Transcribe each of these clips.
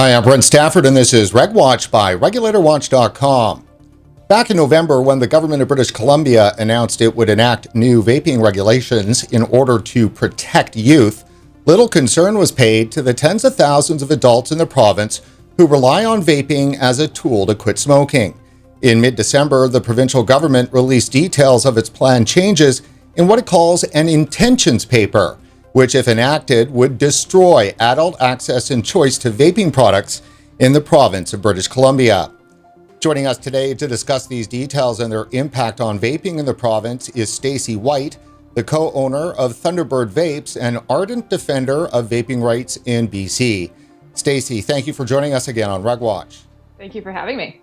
Hi, I'm Brent Stafford, and this is RegWatch by RegulatorWatch.com. Back in November, when the government of British Columbia announced it would enact new vaping regulations in order to protect youth, little concern was paid to the tens of thousands of adults in the province who rely on vaping as a tool to quit smoking. In mid-December, the provincial government released details of its planned changes in what it calls an intentions paper, which, if enacted, would destroy adult access and choice to vaping products in the province of British Columbia. Joining us today to discuss these details and their impact on vaping in the province is Stacey White, the co-owner of Thunderbird Vapes and ardent defender of vaping rights in BC. Stacey, thank you for joining us again on RegWatch. Thank you for having me.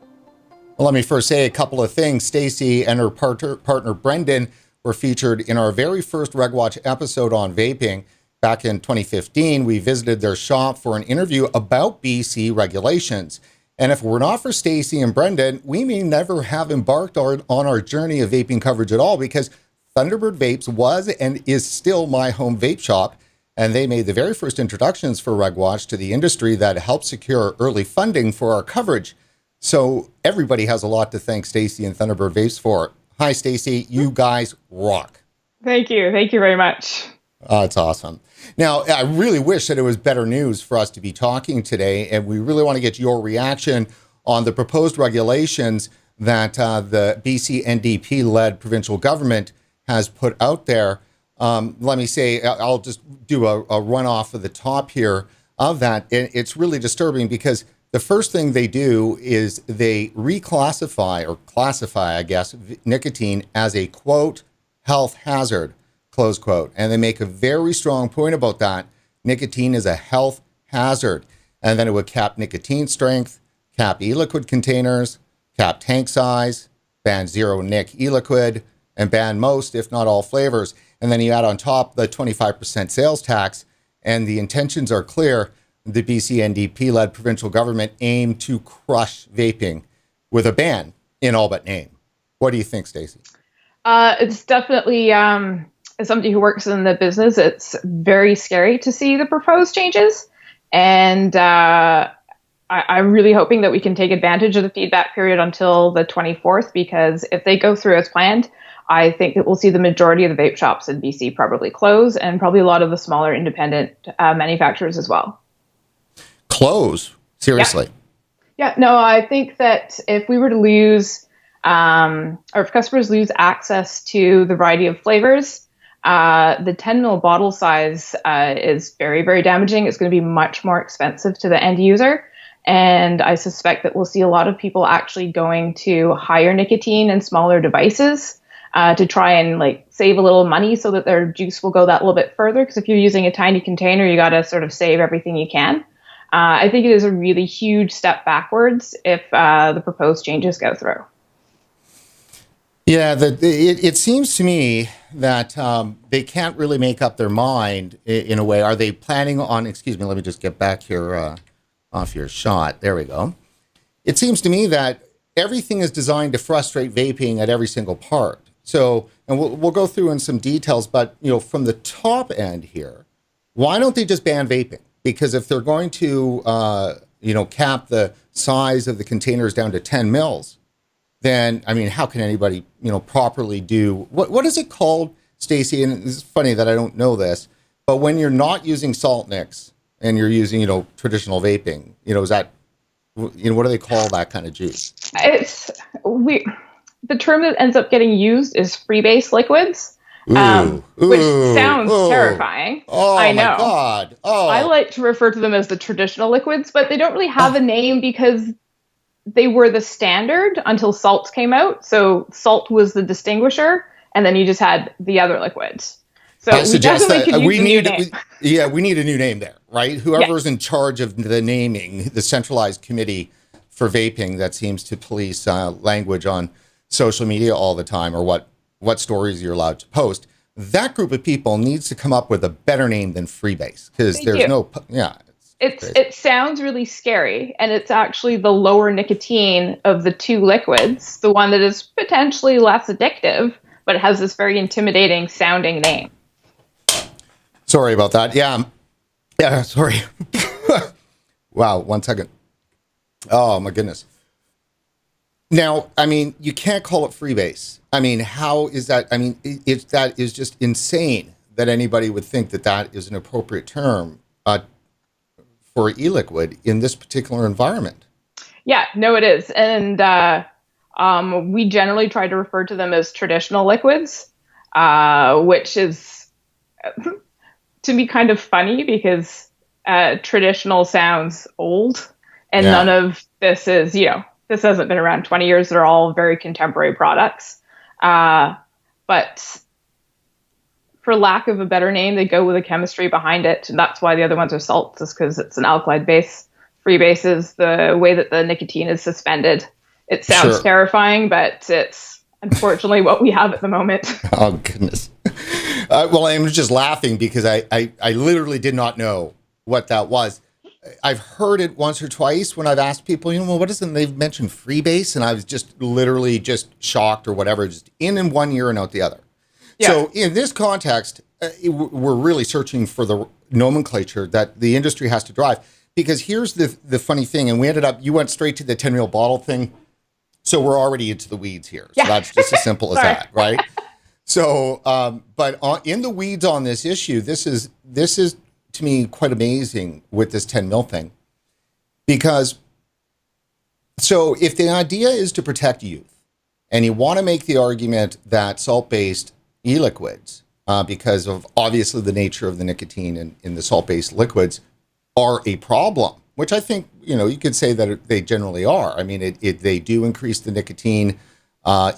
Well, let me first say a couple of things. Stacey and her partner Brendan were featured in our very first RegWatch episode on vaping. Back in 2015, we visited their shop for an interview about BC regulations. And if it were not for Stacey and Brendan, we may never have embarked on our journey of vaping coverage at all, because Thunderbird Vapes was and is still my home vape shop. And they made the very first introductions for RegWatch to the industry that helped secure early funding for our coverage. So everybody has a lot to thank Stacey and Thunderbird Vapes for. Hi, Stacey. You guys rock. Thank you. Thank you very much. It's awesome. Now, I really wish that it was better news for us to be talking today, and we really want to get your reaction on the proposed regulations that the BC NDP-led provincial government has put out there. Let me say, I'll just do a run-off of the top here of that. It's really disturbing because the first thing they do is they reclassify or classify, I guess, nicotine as a, quote, health hazard, close quote. And they make a very strong point about that. Nicotine is a health hazard. And then it would cap nicotine strength, cap e-liquid containers, cap tank size, ban zero nic e-liquid, and ban most, if not all, flavors. And then you add on top the 25% sales tax, and the intentions are clear. The BC NDP-led provincial government aim to crush vaping with a ban in all but name. What do you think, Stacey? It's definitely, as somebody who works in the business, it's very scary to see the proposed changes. And I'm really hoping that we can take advantage of the feedback period until the 24th, because if they go through as planned, I think that we'll see the majority of the vape shops in BC probably close, and probably a lot of the smaller independent manufacturers as well. Close? Seriously? Yeah, no, I think that if we were to lose, or if customers lose access to the variety of flavors, the 10 ml bottle size is very, very damaging. It's going to be much more expensive to the end user. And I suspect that we'll see a lot of people actually going to higher nicotine and smaller devices to try and save a little money so that their juice will go that little bit further. Because if you're using a tiny container, you got to sort of save everything you can. I think it is a really huge step backwards if the proposed changes go through. Yeah, it seems to me that they can't really make up their mind in a way. Are they planning on, excuse me, let me just get back here off your shot. There we go. It seems to me that everything is designed to frustrate vaping at every single part. So, and we'll go through in some details, but from the top end here, why don't they just ban vaping? Because if they're going to, cap the size of the containers down to 10 mils, then, I mean, how can anybody, properly do, what is it called, Stacey? And it's funny that I don't know this, but when you're not using salt nicks and you're using, traditional vaping, is that, what do they call that kind of juice? The term that ends up getting used is freebase liquids. Which sounds terrifying. Oh, I know. My God. Oh. I like to refer to them as the traditional liquids, but they don't really have a name because they were the standard until salt came out. So salt was the distinguisher, and then you just had the other liquids. So I suggest that we need a new name there, right? Whoever's in charge of the naming, the centralized committee for vaping that seems to police language on social media all the time, or what stories you're allowed to post, that group of people needs to come up with a better name than freebase, because it sounds really scary, and it's actually the lower nicotine of the two liquids, the one that is potentially less addictive, but it has this very intimidating sounding name. Sorry about that. Yeah, sorry. Wow, 1 second. Oh my goodness. Now, I mean, you can't call it freebase. I mean, how is that? I mean, that is just insane that anybody would think that that is an appropriate term for e-liquid in this particular environment. Yeah, no, it is. And we generally try to refer to them as traditional liquids, which is to me kind of funny because traditional sounds old, and Yeah, none of this is, this hasn't been around 20 years. They're all very contemporary products. But for lack of a better name, they go with the chemistry behind it. And that's why the other ones are salts, is because it's an alkali base. Free base is the way that the nicotine is suspended. It sounds sure. terrifying, but it's unfortunately what we have at the moment. Oh goodness. Well, I'm just laughing because I literally did not know what that was. I've heard it once or twice when I've asked people, well, what is it? And they've mentioned freebase, and I was just literally just shocked or whatever, just in one ear and out the other. Yeah. So in this context, we're really searching for the nomenclature that the industry has to drive. Because here's the funny thing, and you went straight to the 10 ml bottle thing. So we're already into the weeds here. So that's just as simple as that, right? So, but in the weeds on this issue, this is to me quite amazing with this 10 mil thing, because so if the idea is to protect youth, and you want to make the argument that salt-based e-liquids, because of obviously the nature of the nicotine in the salt-based liquids, are a problem, which I think, you could say that they generally are. I mean, they do increase the nicotine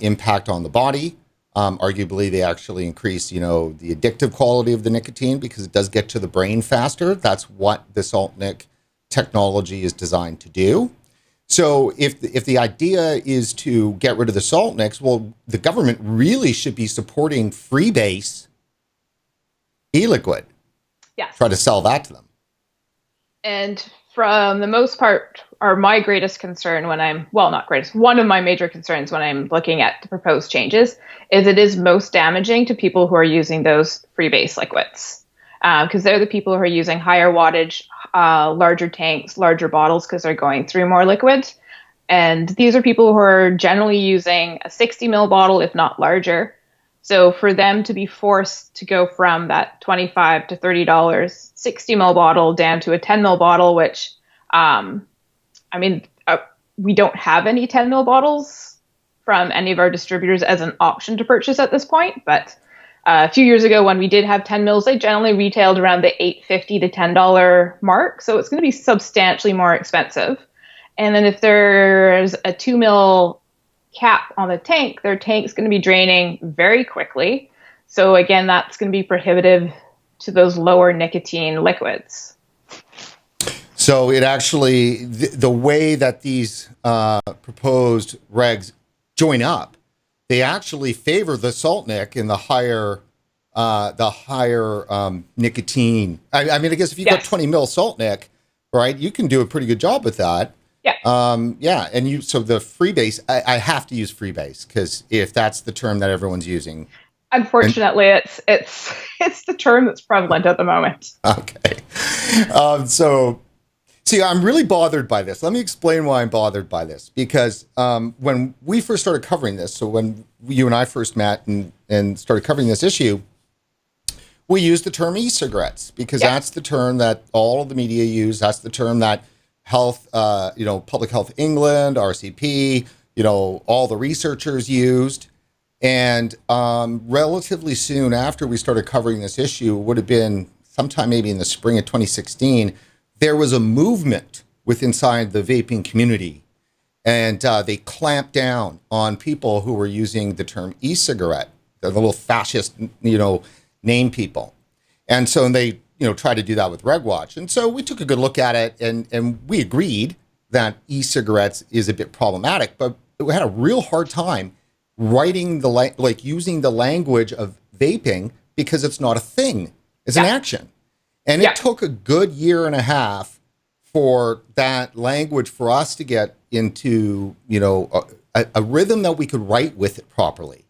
impact on the body. Arguably, they actually increase, the addictive quality of the nicotine because it does get to the brain faster. That's what the salt nic technology is designed to do. So if the idea is to get rid of the salt nics, well, the government really should be supporting freebase e-liquid. Yes. Try to sell that to them. And from the most part, are my greatest concern not greatest, one of my major concerns when I'm looking at the proposed changes is it is most damaging to people who are using those freebase liquids. Because they're the people who are using higher wattage, larger tanks, larger bottles, because they're going through more liquid. And these are people who are generally using a 60 ml bottle, if not larger. So for them to be forced to go from that $25 to $30 60 ml bottle down to a 10 ml bottle, which, we don't have any 10 ml bottles from any of our distributors as an option to purchase at this point. But a few years ago, when we did have 10 mils, they generally retailed around the $8.50 to $10 mark. So it's going to be substantially more expensive. And then if there's a 2 mil cap on the tank, their tank's going to be draining very quickly. So again, that's going to be prohibitive to those lower nicotine liquids. So it actually, the way that these proposed regs join up, they actually favor the salt nic and the higher nicotine. I guess if you got 20 mil salt nic, right, you can do a pretty good job with that. Yeah. So the freebase, I have to use freebase because if that's the term that everyone's using. Unfortunately, it's the term that's prevalent at the moment. Okay. See, I'm really bothered by this. Let me explain why I'm bothered by this. Because when we first started covering this, so when you and I first met and started covering this issue, we used the term e-cigarettes because that's the term that all of the media use. That's the term that Public Health England, RCP, all the researchers used. And relatively soon after we started covering this issue, it would have been sometime maybe in the spring of 2016, there was a movement inside the vaping community, and they clamped down on people who were using the term e-cigarette, the little fascist, name people. And so they, tried to do that with RegWatch. And so we took a good look at it, and we agreed that e-cigarettes is a bit problematic, but we had a real hard time writing using the language of vaping because it's not a thing. It's an action. And it took a good year and a half for that language for us to get into, a rhythm that we could write with it properly.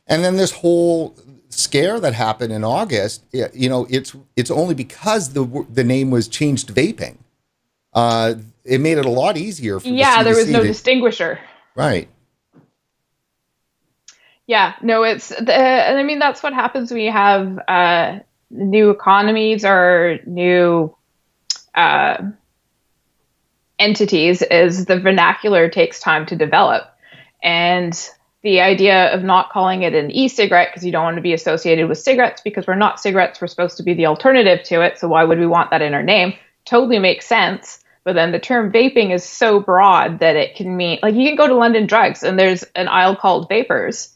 And then this whole scare that happened in August, it's only because the name was changed to vaping. it made it a lot easier for the Yeah, there was CBC no to, distinguisher. right. Yeah, no, and I mean, that's what happens when you have new economies or new uh, entities, is the vernacular takes time to develop. And the idea of not calling it an e-cigarette because you don't want to be associated with cigarettes, because we're not cigarettes, we're supposed to be the alternative to it. So why would we want that in our name? Totally makes sense. But then the term vaping is so broad that it can mean, like, you can go to London Drugs and there's an aisle called vapors,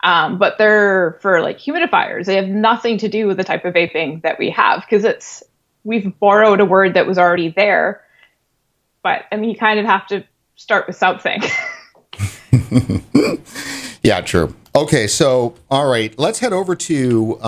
but they're for like humidifiers. They have nothing to do with the type of vaping that we have, because we've borrowed a word that was already there. But I mean, you kind of have to start with something. Yeah, true. Okay, so all right, let's head over to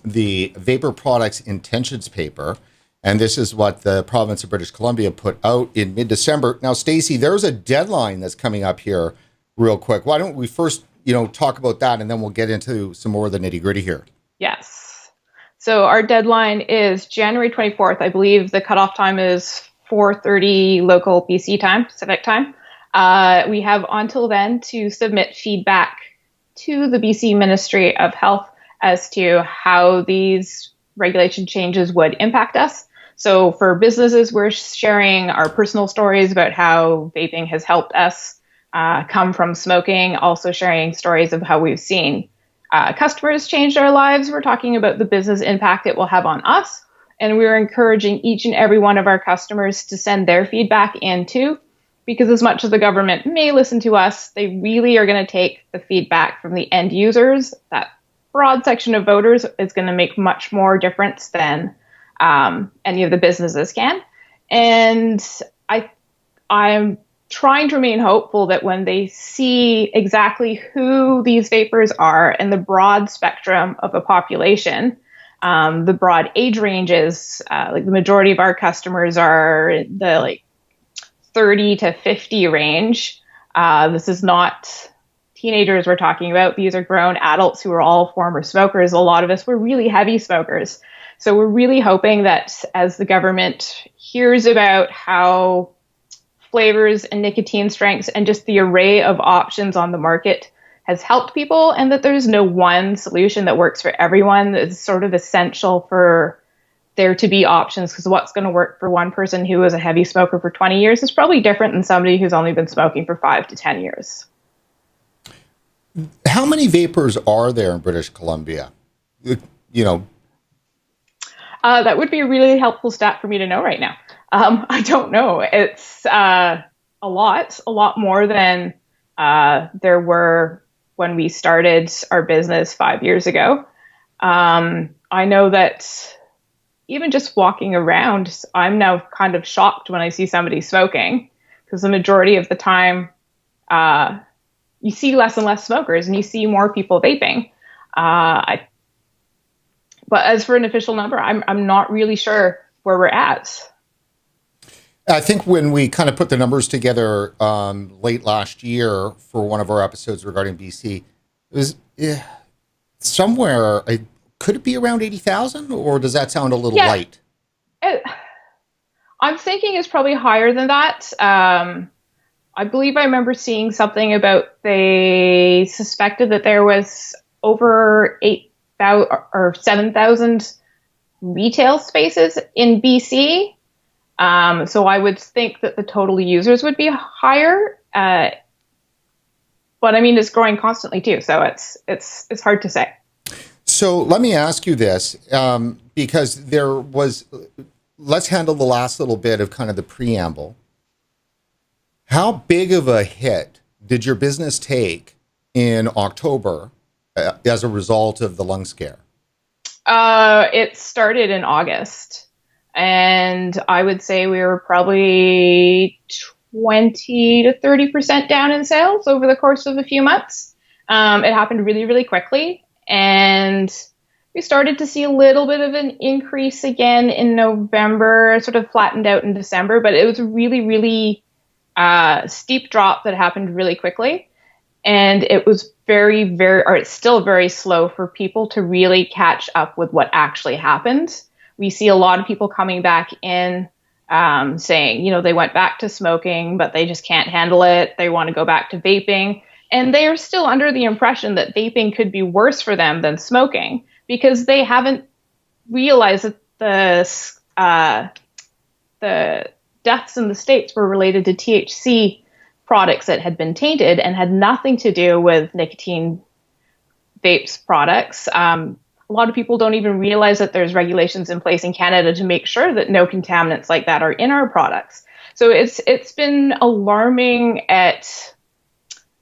the vapor products intentions paper, and this is what the province of British Columbia put out in mid-December. Now, Stacey, there's a deadline that's coming up here, real quick. Why don't we first, talk about that, and then we'll get into some more of the nitty-gritty here. Yes. So our deadline is January 24th. I believe the cutoff time is 4:30 local BC time, Pacific time. We have until then to submit feedback to the BC Ministry of Health as to how these regulation changes would impact us. So for businesses, we're sharing our personal stories about how vaping has helped us come from smoking, also sharing stories of how we've seen customers change their lives. We're talking about the business impact it will have on us. And we're encouraging each and every one of our customers to send their feedback in too, because as much as the government may listen to us, they really are going to take the feedback from the end users. That broad section of voters is going to make much more difference than any of the businesses can. And I'm trying to remain hopeful that when they see exactly who these vapors are and the broad spectrum of the population, the broad age ranges, like the majority of our customers are the 30 to 50 range. This is not teenagers we're talking about. These are grown adults who are all former smokers. A lot of us were really heavy smokers. So we're really hoping that as the government hears about how flavors and nicotine strengths and just the array of options on the market has helped people, and that there's no one solution that works for everyone. It's sort of essential for there to be options, because what's going to work for one person who is a heavy smoker for 20 years is probably different than somebody who's only been smoking for 5 to 10 years. How many vapors are there in British Columbia? That would be a really helpful stat for me to know right now. I don't know. It's a lot more than there were when we started our business 5 years ago. I know that even just walking around, I'm now kind of shocked when I see somebody smoking, because the majority of the time you see less and less smokers and you see more people vaping. But as for an official number, I'm not really sure where we're at. I think when we kind of put the numbers together late last year for one of our episodes regarding BC, it was somewhere, could it be around 80,000, or does that sound a little light? I'm thinking it's probably higher than that. I believe I remember seeing something about they suspected that there was over 8,000 or 7,000 retail spaces in BC. So I would think that the total users would be higher. But I mean, it's growing constantly too. So it's hard to say. So let me ask you this, because let's handle the last little bit of kind of the preamble. How big of a hit did your business take in October as a result of the lung scare? It started in August, and I would say we were probably 20 to 30% down in sales over the course of a few months. It happened really, really quickly, and we started to see a little bit of an increase again in November, sort of flattened out in December, but it was a really, really steep drop that happened really quickly. And it was it's still very slow for people to really catch up with what actually happened. We see a lot of people coming back in saying, they went back to smoking, but they just can't handle it. They want to go back to vaping. And they are still under the impression that vaping could be worse for them than smoking because they haven't realized that the deaths in the States were related to THC products that had been tainted and had nothing to do with nicotine vapes products. A lot of people don't even realize that there's regulations in place in Canada to make sure that no contaminants like that are in our products. So it's been alarming at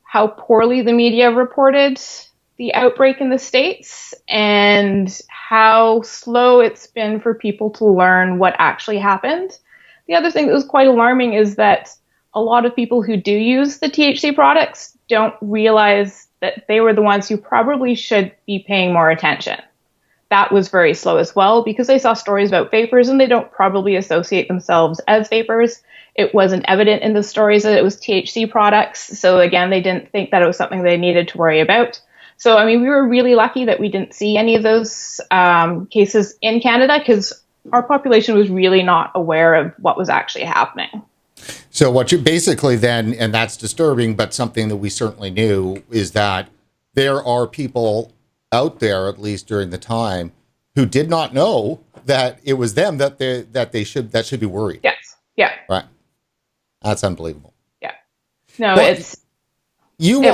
how poorly the media reported the outbreak in the States and how slow it's been for people to learn what actually happened. The other thing that was quite alarming is that a lot of people who do use the THC products don't realize that they were the ones who probably should be paying more attention. That was very slow as well because they saw stories about vapors and they don't probably associate themselves as vapors. It wasn't evident in the stories that it was THC products. So again, they didn't think that it was something they needed to worry about. So, I mean, we were really lucky that we didn't see any of those cases in Canada because our population was really not aware of what was actually happening. So what you basically then, and that's disturbing, but something that we certainly knew, is that there are people out there, at least during the time, who did not know that it was them that should be worried. Yes. Yeah. Right. That's unbelievable. Yeah. No, well, it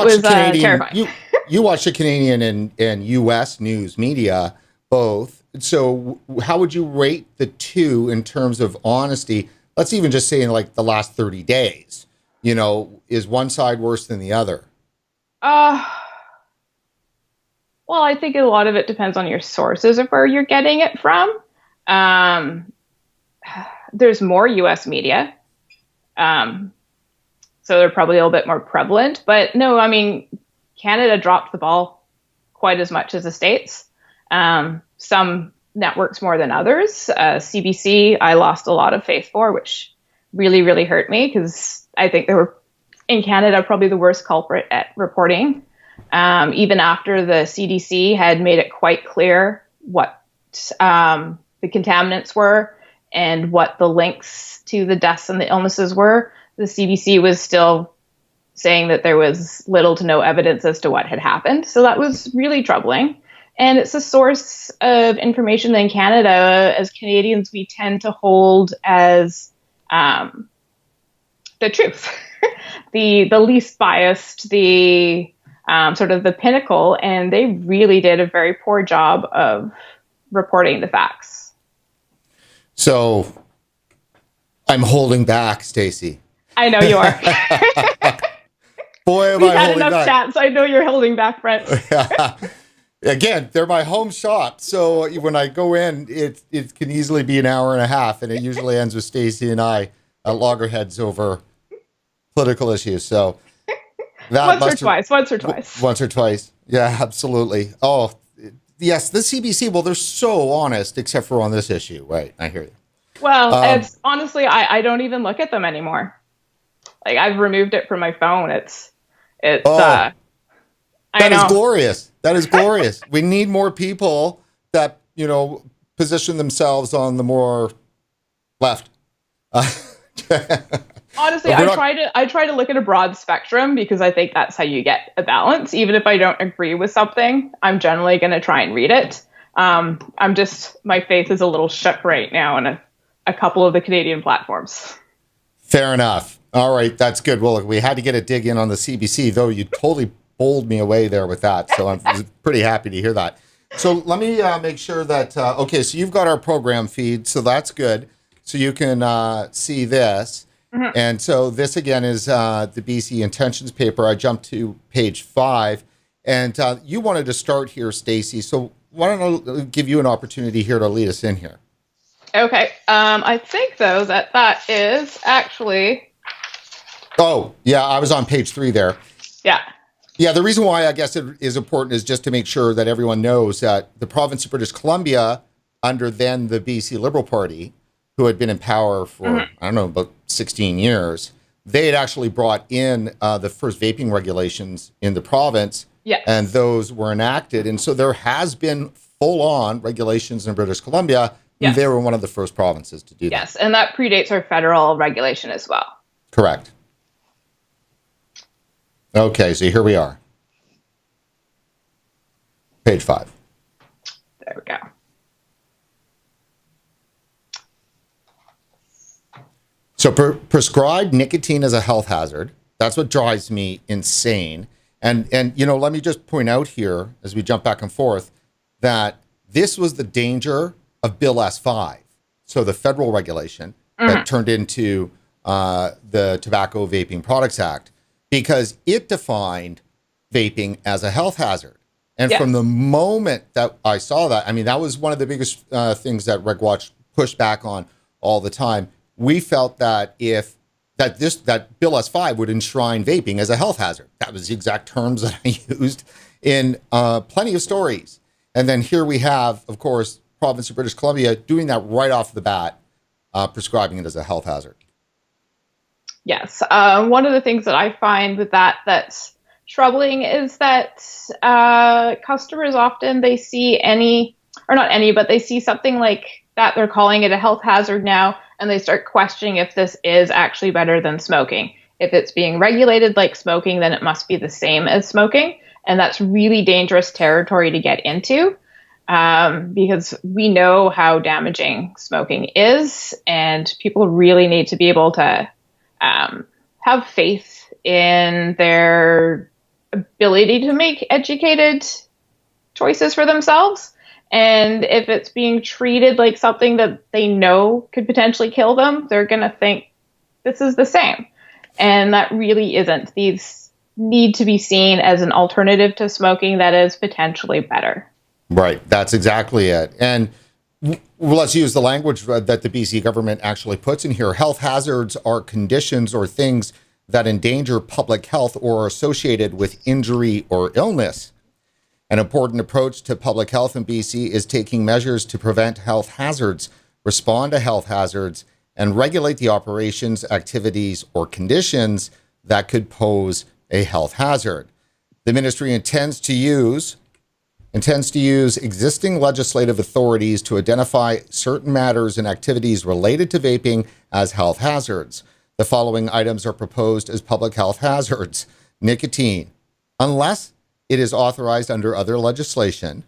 was terrifying. you watch the Canadian and U.S. news media both. So how would you rate the two in terms of honesty? Let's even just say in like the last 30 days, is one side worse than the other? Well, I think a lot of it depends on your sources of where you're getting it from. There's more U.S. media. So they're probably a little bit more prevalent. But no, I mean, Canada dropped the ball quite as much as the States. Some networks more than others. CBC, I lost a lot of faith for, which really, really hurt me because I think they were, in Canada, probably the worst culprit at reporting. Even after the CDC had made it quite clear what the contaminants were and what the links to the deaths and the illnesses were, the CDC was still saying that there was little to no evidence as to what had happened. So that was really troubling. And it's a source of information that in Canada, as Canadians, we tend to hold as the truth, the least biased, the sort of the pinnacle. And they really did a very poor job of reporting the facts. So I'm holding back, Stacey. I know you are. Boy, am We've I had holding enough back. chats. I know you're holding back, Brent. Again, they're my home shop. So when I go in, it can easily be an hour and a half. And it usually ends with Stacey and I at loggerheads over political issues. So that once or twice. Once or twice. Yeah, absolutely. Oh, yes. The CBC, well, they're so honest, except for on this issue. Right. I hear you. Well, it's honestly, I don't even look at them anymore. Like I've removed it from my phone. That is glorious. That is glorious. We need more people that, position themselves on the more left. Honestly, I try to look at a broad spectrum because I think that's how you get a balance. Even if I don't agree with something, I'm generally going to try and read it. My faith is a little shook right now in a couple of the Canadian platforms. Fair enough. All right, that's good. Well, look, we had to get a dig in on the CBC, though you totally bowled me away there with that. So I'm pretty happy to hear that. So let me make sure that, so you've got our program feed, so that's good. So you can see this. Mm-hmm. And so this, again, is the BC Intentions paper. I jumped to page 5. And you wanted to start here, Stacey. So why don't I give you an opportunity here to lead us in here? Okay. I think, though, that is actually... Oh, yeah, I was on page 3 there. Yeah. Yeah, the reason why I guess it is important is just to make sure that everyone knows that the province of British Columbia, under then the BC Liberal Party, who had been in power for, about 16 years, they had actually brought in the first vaping regulations in the province. Yes. And those were enacted. And so there has been full-on regulations in British Columbia, Yes. They were one of the first provinces to do that. Yes, and that predates our federal regulation as well. Correct. Okay, so here we are. Page 5. There we go. So prescribed nicotine as a health hazard. That's what drives me insane. And let me just point out here as we jump back and forth that this was the danger of Bill S5. So the federal regulation that turned into the Tobacco Vaping Products Act, because it defined vaping as a health hazard. And from the moment that I saw that, I mean, that was one of the biggest things that RegWatch pushed back on all the time. We felt that that Bill S5 would enshrine vaping as a health hazard. That was the exact terms that I used in plenty of stories. And then here we have, of course, province of British Columbia doing that right off the bat, prescribing it as a health hazard. Yes. One of the things that I find with that's troubling is that customers often, they see they see something like that, they're calling it a health hazard now, and they start questioning if this is actually better than smoking. If it's being regulated like smoking, then it must be the same as smoking. And that's really dangerous territory to get into, because we know how damaging smoking is, and people really need to be able to have faith in their ability to make educated choices for themselves. And if it's being treated like something that they know could potentially kill them, they're going to think this is the same. And that really isn't. These need to be seen as an alternative to smoking that is potentially better. Right. That's exactly it. And let's use the language that the BC government actually puts in here. Health hazards are conditions or things that endanger public health or are associated with injury or illness. An important approach to public health in BC is taking measures to prevent health hazards, respond to health hazards, and regulate the operations, activities, or conditions that could pose a health hazard. The ministry intends to use existing legislative authorities to identify certain matters and activities related to vaping as health hazards. The following items are proposed as public health hazards. Nicotine, unless it is authorized under other legislation.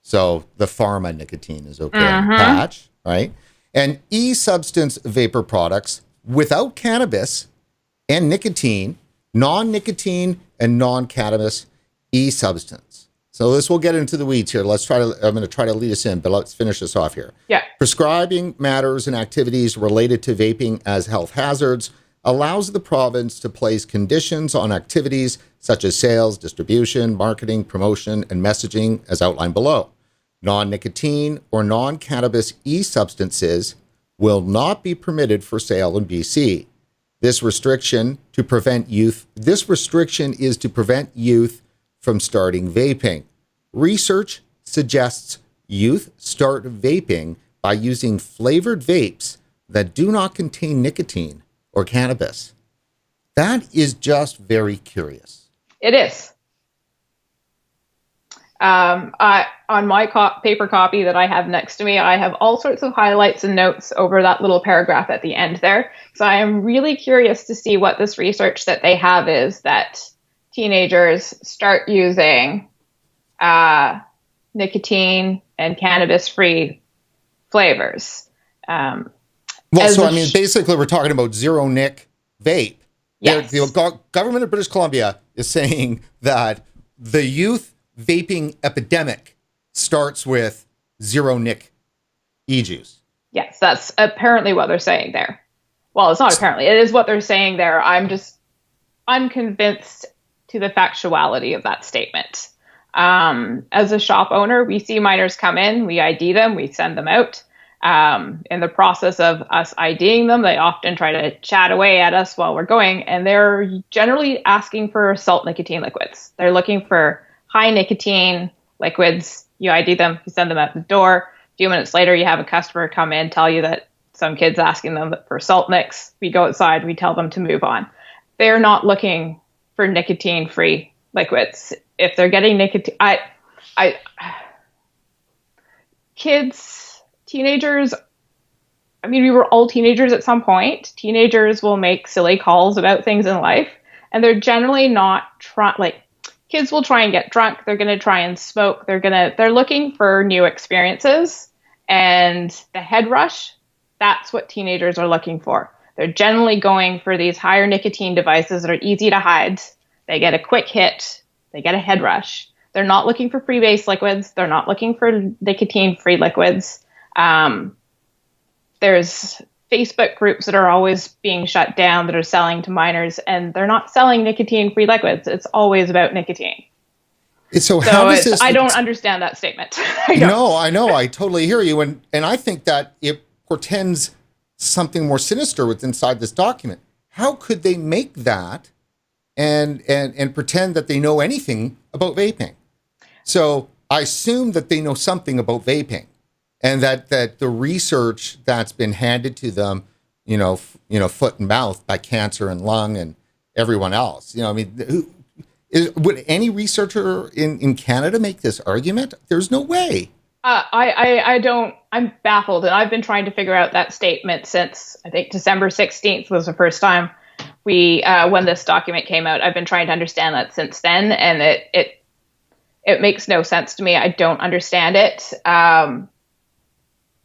So the pharma nicotine is okay on the patch, right? And e-substance vapor products without cannabis and nicotine, non-nicotine and non-cannabis e-substance. So this will get into the weeds here. I'm going to try to lead us in, but let's finish this off here. Yeah. Prescribing matters and activities related to vaping as health hazards allows the province to place conditions on activities such as sales, distribution, marketing, promotion, and messaging as outlined below. Non-nicotine or non-cannabis e-substances will not be permitted for sale in BC. This restriction is to prevent youth from starting vaping. Research suggests youth start vaping by using flavored vapes that do not contain nicotine or cannabis. That is just very curious. It is. On my paper copy that I have next to me, I have all sorts of highlights and notes over that little paragraph at the end there. So I am really curious to see what this research that they have is that teenagers start using nicotine and cannabis-free flavors. Basically, we're talking about zero nic vape. Yes. The government of British Columbia is saying that the youth vaping epidemic starts with zero nic e-juice. Yes, that's apparently what they're saying there. Well, it's not apparently. It is what they're saying there. I'm convinced to the factuality of that statement. As a shop owner, we see minors come in, we ID them, we send them out. In the process of us IDing them, they often try to chat away at us while we're going, and they're generally asking for salt nicotine liquids. They're looking for high nicotine liquids. You ID them, you send them out the door. A few minutes later, you have a customer come in, tell you that some kid's asking them for salt nicks. We go outside, we tell them to move on. They're not looking for nicotine-free liquids. If they're getting nicotine, teenagers, I mean, we were all teenagers at some point. Teenagers will make silly calls about things in life, and they're generally not kids will try and get drunk. They're going to try and smoke. They're looking for new experiences, and the head rush, that's what teenagers are looking for. They're generally going for these higher nicotine devices that are easy to hide. They get a quick hit. They get a head rush. They're not looking for free-base liquids. They're not looking for nicotine-free liquids. There's Facebook groups that are always being shut down that are selling to minors, and they're not selling nicotine-free liquids. It's always about nicotine. So how does this... I don't understand that statement. No, I know. I totally hear you. And I think that it portends something more sinister within inside this document. How could they make that and pretend that they know anything about vaping? So I assume that they know something about vaping, and that the research that's been handed to them, foot and mouth by Cancer and Lung and everyone else. I mean, would any researcher in Canada make this argument? There's no way. I don't. I'm baffled, and I've been trying to figure out that statement since I think December 16th was the first time when this document came out. I've been trying to understand that since then, and it makes no sense to me. I don't understand it.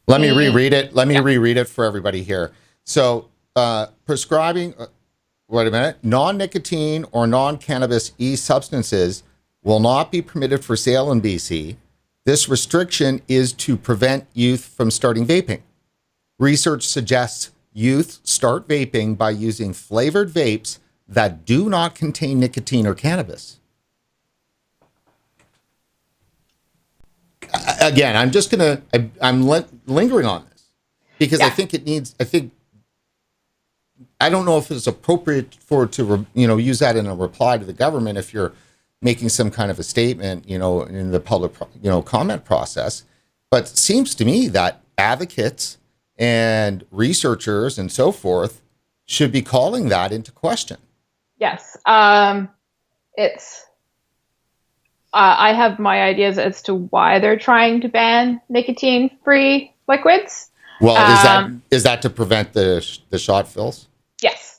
Let me reread it. Let me reread it for everybody here. So, prescribing, wait a minute, non-nicotine or non-cannabis e-substances will not be permitted for sale in BC. This restriction is to prevent youth from starting vaping. Research suggests youth start vaping by using flavored vapes that do not contain nicotine or cannabis. Again, I'm lingering on this because I think I don't know if it's appropriate to use that in a reply to the government if you're making some kind of a statement, in the public, comment process. But it seems to me that advocates and researchers and so forth should be calling that into question. Yes. I have my ideas as to why they're trying to ban nicotine-free liquids. Well, is that to prevent the shot fills? Yes.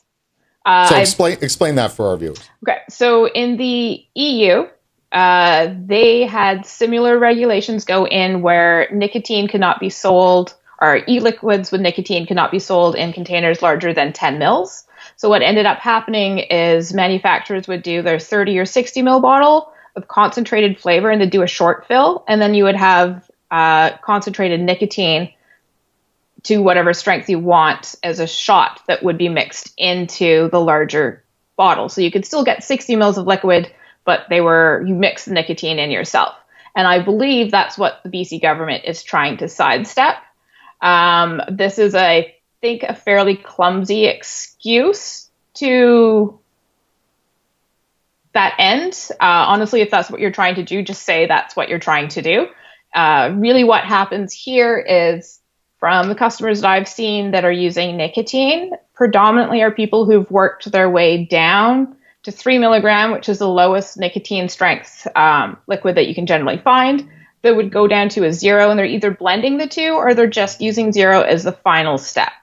So explain that for our viewers. Okay. So in the EU, they had similar regulations go in where nicotine cannot be sold, or e-liquids with nicotine cannot be sold in containers larger than 10 mils. So what ended up happening is manufacturers would do their 30 or 60 mil bottle of concentrated flavor and they'd do a short fill, and then you would have concentrated nicotine to whatever strength you want as a shot that would be mixed into the larger bottle. So you could still get 60 mils of liquid, but you mix the nicotine in yourself. And I believe that's what the BC government is trying to sidestep. This is, I think, a fairly clumsy excuse to that end. Honestly, if that's what you're trying to do, just say that's what you're trying to do. Really what happens here is, from the customers that I've seen that are using nicotine, predominantly are people who've worked their way down to 3 milligram, which is the lowest nicotine strength liquid that you can generally find. That would go down to a 0, and they're either blending the two or they're just using 0 as the final step.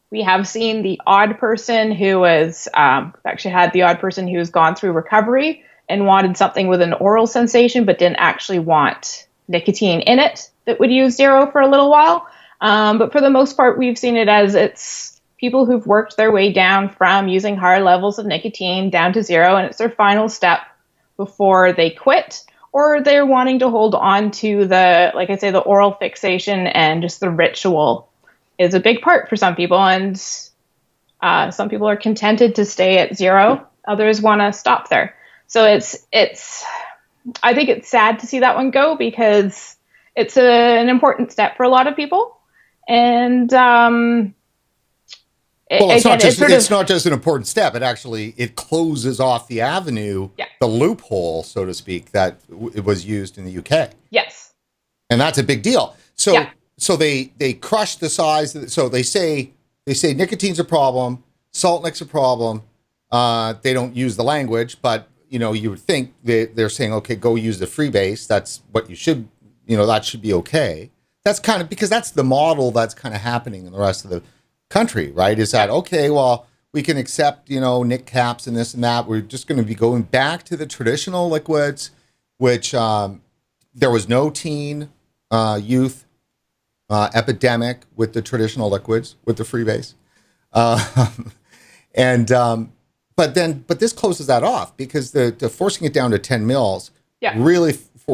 We have seen the odd person who has gone through recovery and wanted something with an oral sensation, but didn't actually want nicotine in it, that would use 0 for a little while. But for the most part, we've seen it as it's people who've worked their way down from using higher levels of nicotine down to 0, and it's their final step before they quit, or they're wanting to hold on to the oral fixation, and just the ritual is a big part for some people. And some people are contented to stay at 0. Others want to stop there. So I think it's sad to see that one go, because it's an important step for a lot of people. And it's not just an important step. It closes off the avenue, the loophole, so to speak, that it was used in the UK. Yes, and that's a big deal. So they crush the size. So they say nicotine's a problem, salt nick's a problem. They don't use the language, but you would think they're saying, okay, go use the freebase. That's what you should. That should be okay. that's kind of because that's the model that's kind of happening in the rest of the country, right? Is that okay? Well, we can accept, nic caps and this and that. We're just going to be going back to the traditional liquids, which there was no teen youth epidemic with the traditional liquids with the freebase, but this closes that off because the forcing it down to 10 mils really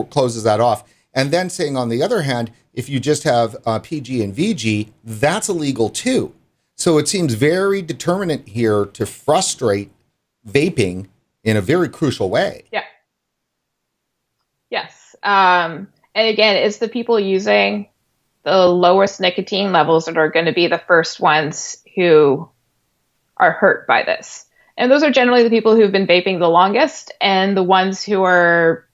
closes that off. And then saying on the other hand, if you just have PG and VG, that's illegal too. So it seems very determinant here to frustrate vaping in a very crucial way. Yeah. Yes. And again, it's the people using the lowest nicotine levels that are going to be the first ones who are hurt by this. And those are generally the people who've been vaping the longest and the ones who are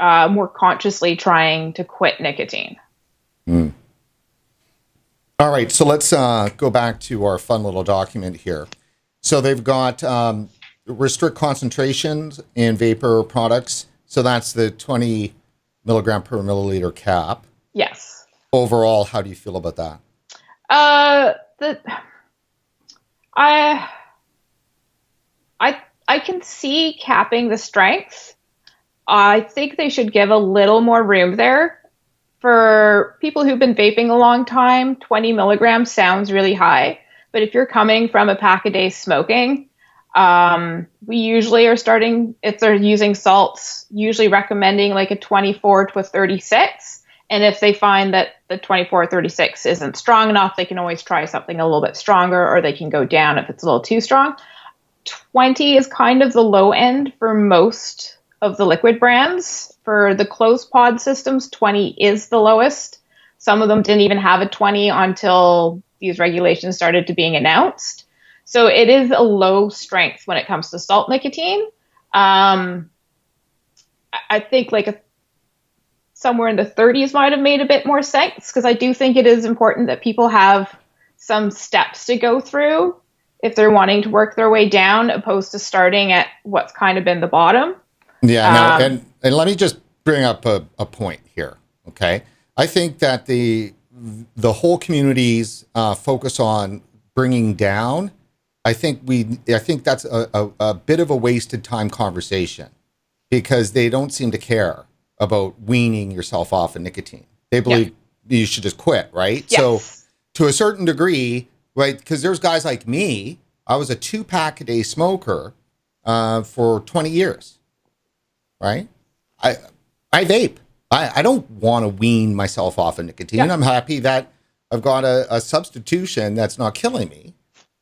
more consciously trying to quit nicotine. Mm. All right, so let's go back to our fun little document here. So they've got restrict concentrations in vapor products. So that's the 20 milligram per milliliter cap. Yes. Overall, how do you feel about that? I can see capping the strength. I think they should give a little more room there. For people who've been vaping a long time, 20 milligrams sounds really high. But if you're coming from a pack a day smoking, we usually are starting, if they're using salts, usually recommending like a 24 to a 36. And if they find that the 24 or 36 isn't strong enough, they can always try something a little bit stronger, or they can go down if it's a little too strong. 20 is kind of the low end for most of the liquid brands. For the closed pod systems, 20 is the lowest. Some of them didn't even have a 20 until these regulations started to being announced. So it is a low strength when it comes to salt nicotine. I think like somewhere in the 30s might have made a bit more sense, because I do think it is important that people have some steps to go through if they're wanting to work their way down, opposed to starting at what's kind of been the bottom. Yeah, and let me just bring up a point here, okay? I think that the whole community's focus on bringing down, I think that's a bit of a wasted time conversation, because they don't seem to care about weaning yourself off of nicotine. They believe you should just quit, right? Yes. So to a certain degree, right, because there's guys like me, I was a 2-pack a day smoker for 20 years. Right? I vape. I don't want to wean myself off of nicotine. Yeah. I'm happy that I've got a substitution that's not killing me.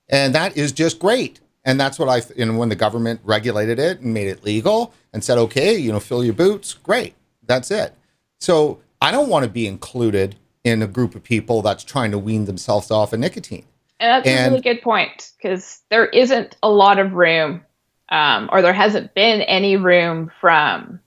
And that is just great. And that's what when the government regulated it and made it legal and said, okay, fill your boots, great. That's it. So I don't want to be included in a group of people that's trying to wean themselves off of nicotine. And that's a really good point, because there isn't a lot of room. Or there hasn't been any room from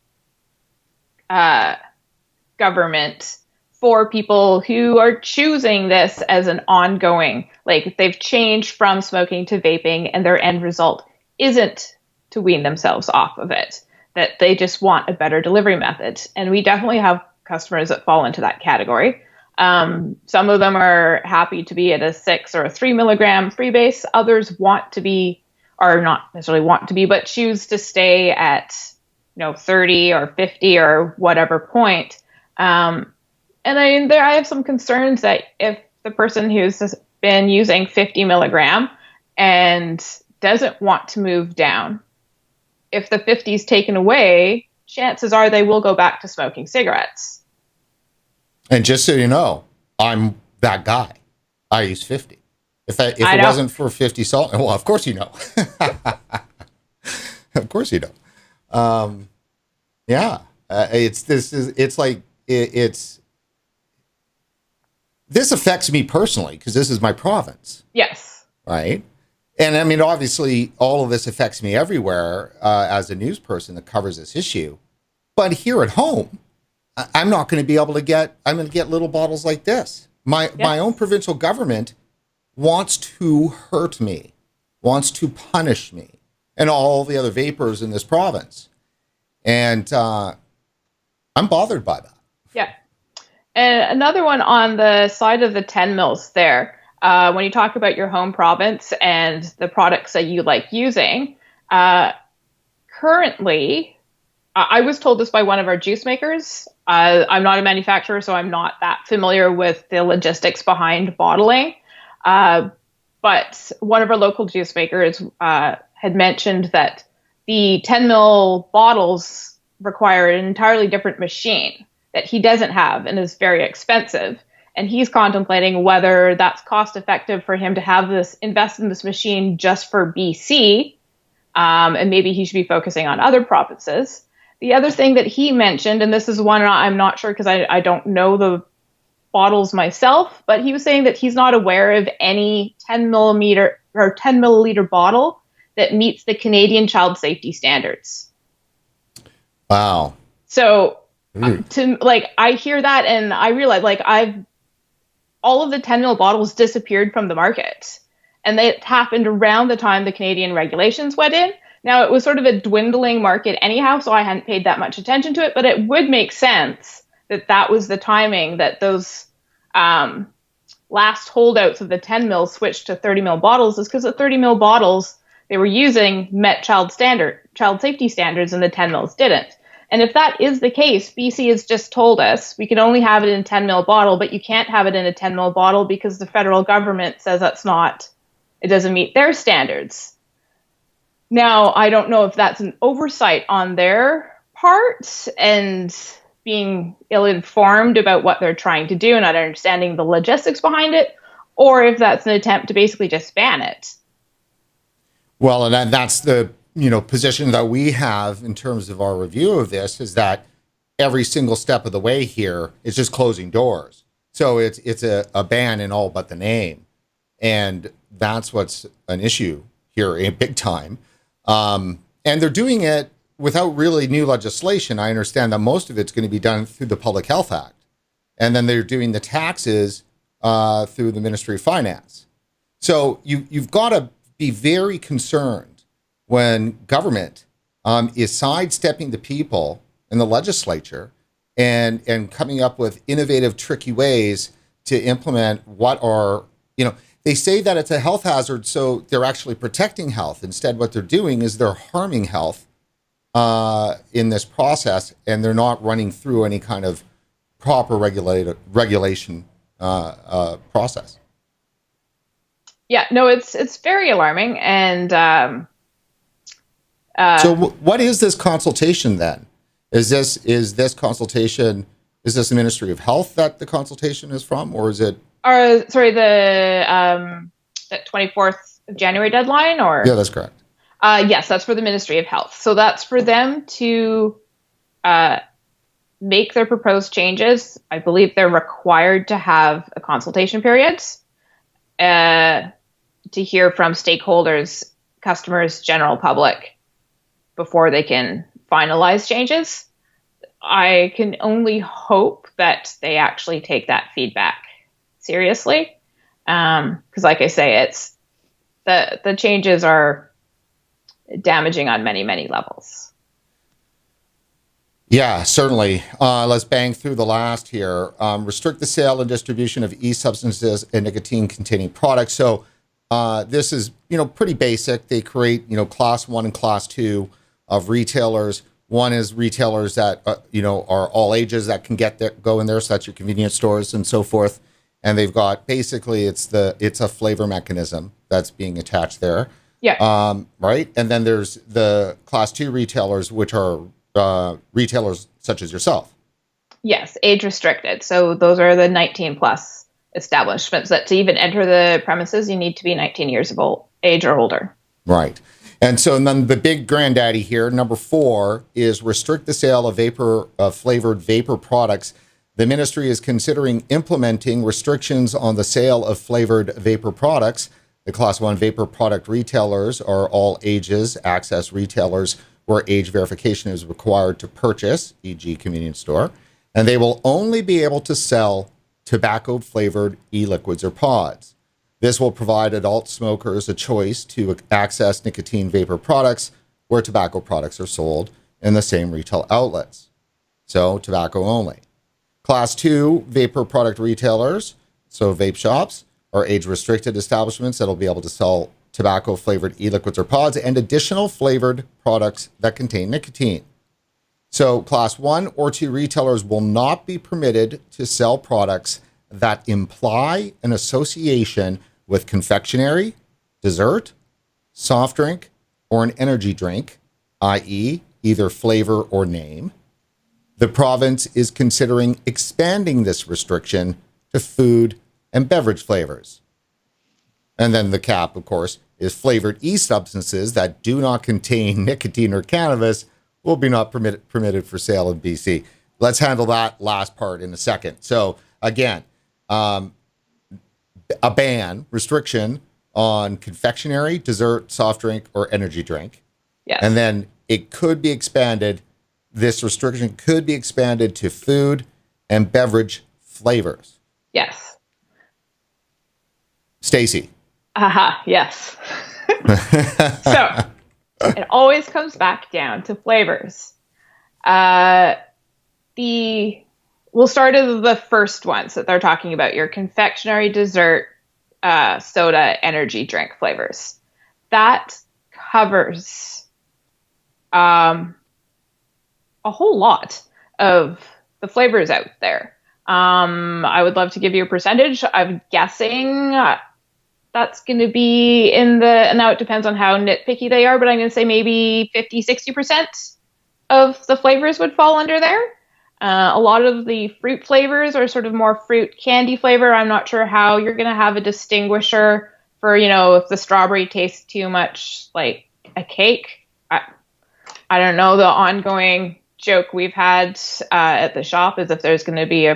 government for people who are choosing this as an ongoing, like they've changed from smoking to vaping and their end result isn't to wean themselves off of it, that they just want a better delivery method. And we definitely have customers that fall into that category. Some of them are happy to be at a 6 or a 3 milligram freebase. Others want to be, or not necessarily want to be, but choose to stay at, 30 or 50 or whatever point. And I have some concerns that if the person who's been using 50 milligram and doesn't want to move down, if the 50 is taken away, chances are they will go back to smoking cigarettes. And just so you know, I'm that guy. I use 50. If it wasn't for 50 salt, well, of course you know. Of course you know. This affects me personally because this is my province. Yes. Right. And I mean, obviously, all of this affects me everywhere as a news person that covers this issue. But here at home, I'm not going to be able to get. I'm going to get little bottles like this. My own provincial government wants to hurt me, wants to punish me, and all the other vapors in this province. And I'm bothered by that. Yeah. And another one on the side of the 10 mils there, when you talk about your home province and the products that you like using, currently, I was told this by one of our juice makers. I'm not a manufacturer, so I'm not that familiar with the logistics behind bottling. But one of our local juice makers had mentioned that the 10 mil bottles require an entirely different machine that he doesn't have and is very expensive. And he's contemplating whether that's cost effective for him to have this invest in this machine just for BC. And maybe he should be focusing on other provinces. The other thing that he mentioned, and this is one I'm not sure because I don't know the bottles myself, but he was saying that he's not aware of any 10 millimeter or 10 milliliter bottle that meets the Canadian child safety standards. Wow. So I hear that and I realize all of the 10 mil bottles disappeared from the market. And it happened around the time the Canadian regulations went in. Now, it was sort of a dwindling market anyhow, so I hadn't paid that much attention to it, but it would make sense that that was the timing that those last holdouts of the 10 mil switched to 30 mil bottles, is because the 30 mil bottles they were using met child safety standards, and the 10 mils didn't. And if that is the case, BC has just told us we can only have it in a 10 mil bottle, but you can't have it in a 10 mil bottle because the federal government says it doesn't meet their standards. Now, I don't know if that's an oversight on their part and being ill-informed about what they're trying to do and not understanding the logistics behind it, or if that's an attempt to basically just ban it. Well, and that's the position that we have in terms of our review of this, is that every single step of the way here is just closing doors. So it's a ban in all but the name. And that's what's an issue here in big time. And they're doing it without really new legislation. I understand that most of it's going to be done through the Public Health Act. And then they're doing the taxes through the Ministry of Finance. So you've got to be very concerned when government is sidestepping the people in the legislature and coming up with innovative, tricky ways to implement what are, they say that it's a health hazard, so they're actually protecting health. Instead, what they're doing is they're harming health in this process, and they're not running through any kind of proper regulation process. Yeah, no, it's very alarming. And so what is this consultation then? Is this consultation, is this the Ministry of Health that the consultation is from, or is it? Sorry, the 24th of January deadline, or? Yeah, that's correct. Yes, that's for the Ministry of Health. So that's for them to make their proposed changes. I believe they're required to have a consultation period to hear from stakeholders, customers, general public, before they can finalize changes. I can only hope that they actually take that feedback seriously. Because like I say, it's the changes are damaging on many, many levels. Yeah, certainly. Let's bang through the last here. Restrict the sale and distribution of e-substances and nicotine-containing products. So this is, pretty basic. They create, class 1 and class 2 of retailers. One is retailers that, are all ages that can go in there. So that's your convenience stores and so forth. And they've got, basically, it's a flavor mechanism that's being attached there. Yeah. Right. And then there's the class 2 retailers, which are retailers such as yourself. Yes, age restricted. So those are the 19 plus establishments that to even enter the premises, you need to be 19 years of age or older. Right. And so then the big granddaddy here, number 4, is restrict the sale of flavored vapor products. The ministry is considering implementing restrictions on the sale of flavored vapor products. The class 1 vapor product retailers are all ages access retailers where age verification is required to purchase, e.g. convenience store, and they will only be able to sell tobacco-flavored e-liquids or pods. This will provide adult smokers a choice to access nicotine vapor products where tobacco products are sold in the same retail outlets. So, tobacco only. Class 2 vapor product retailers, so vape shops, or age-restricted establishments that'll be able to sell tobacco-flavored e-liquids or pods and additional flavored products that contain nicotine. So Class 1 or 2 retailers will not be permitted to sell products that imply an association with confectionery, dessert, soft drink, or an energy drink, i.e. either flavor or name. The province is considering expanding this restriction to food and beverage flavors. And then the cap, of course, is flavored e-substances that do not contain nicotine or cannabis will be not permitted for sale in BC. Let's handle that last part in a second. So again, a ban, restriction on confectionery, dessert, soft drink, or energy drink. Yes. And then it could be expanded. This restriction could be expanded to food and beverage flavors. Yes. Stacey. Aha, yes. So it always comes back down to flavors. We'll start with the first ones that they're talking about, your confectionery, dessert, soda, energy drink flavors. That covers a whole lot of the flavors out there. I would love to give you a percentage. I'm guessing that's going to be now it depends on how nitpicky they are, but I'm going to say maybe 50, 60% of the flavors would fall under there. A lot of the fruit flavors are sort of more fruit candy flavor. I'm not sure how you're going to have a distinguisher for, if the strawberry tastes too much like a cake. I don't know. The ongoing joke we've had at the shop is if there's going to be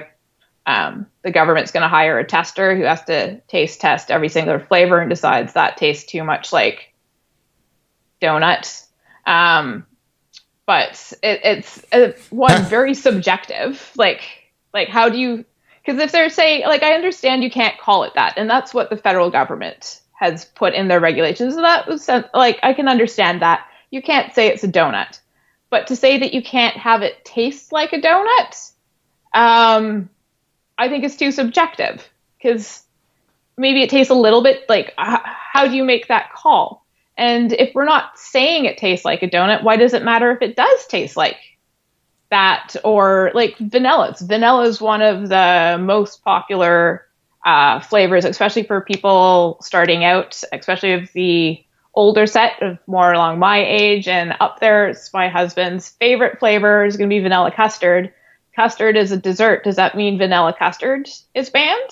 the government's going to hire a tester who has to taste test every single flavor and decides that tastes too much like donut. But it's one very subjective. Like how do you? Because if they're saying, I understand you can't call it that, and that's what the federal government has put in their regulations. So that was I can understand that you can't say it's a donut, but to say that you can't have it taste like a donut, I think it's too subjective. Because maybe it tastes a little bit how do you make that call? And if we're not saying it tastes like a donut, why does it matter if it does taste like that? Or like vanilla. Vanilla is one of the most popular flavors, especially for people starting out, especially of the older set of more along my age and up there. It's my husband's favorite flavor is going to be vanilla custard. Custard is a dessert. Does that mean vanilla custard is banned?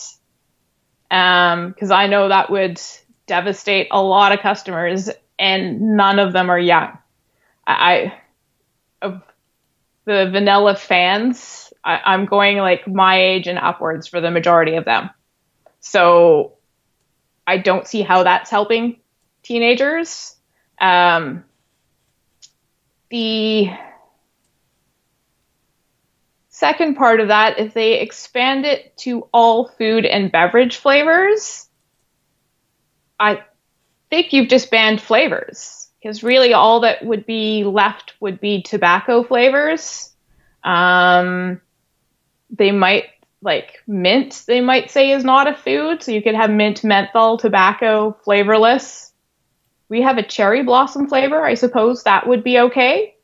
Because I know that would devastate a lot of customers, and none of them are young. Of the vanilla fans, I'm going my age and upwards for the majority of them. So I don't see how that's helping teenagers. The second part of that, if they expand it to all food and beverage flavors, I think you've just banned flavors, because really all that would be left would be tobacco flavors. They might mint, they might say is not a food. So you could have mint, menthol, tobacco, flavorless. We have a cherry blossom flavor. I suppose that would be okay.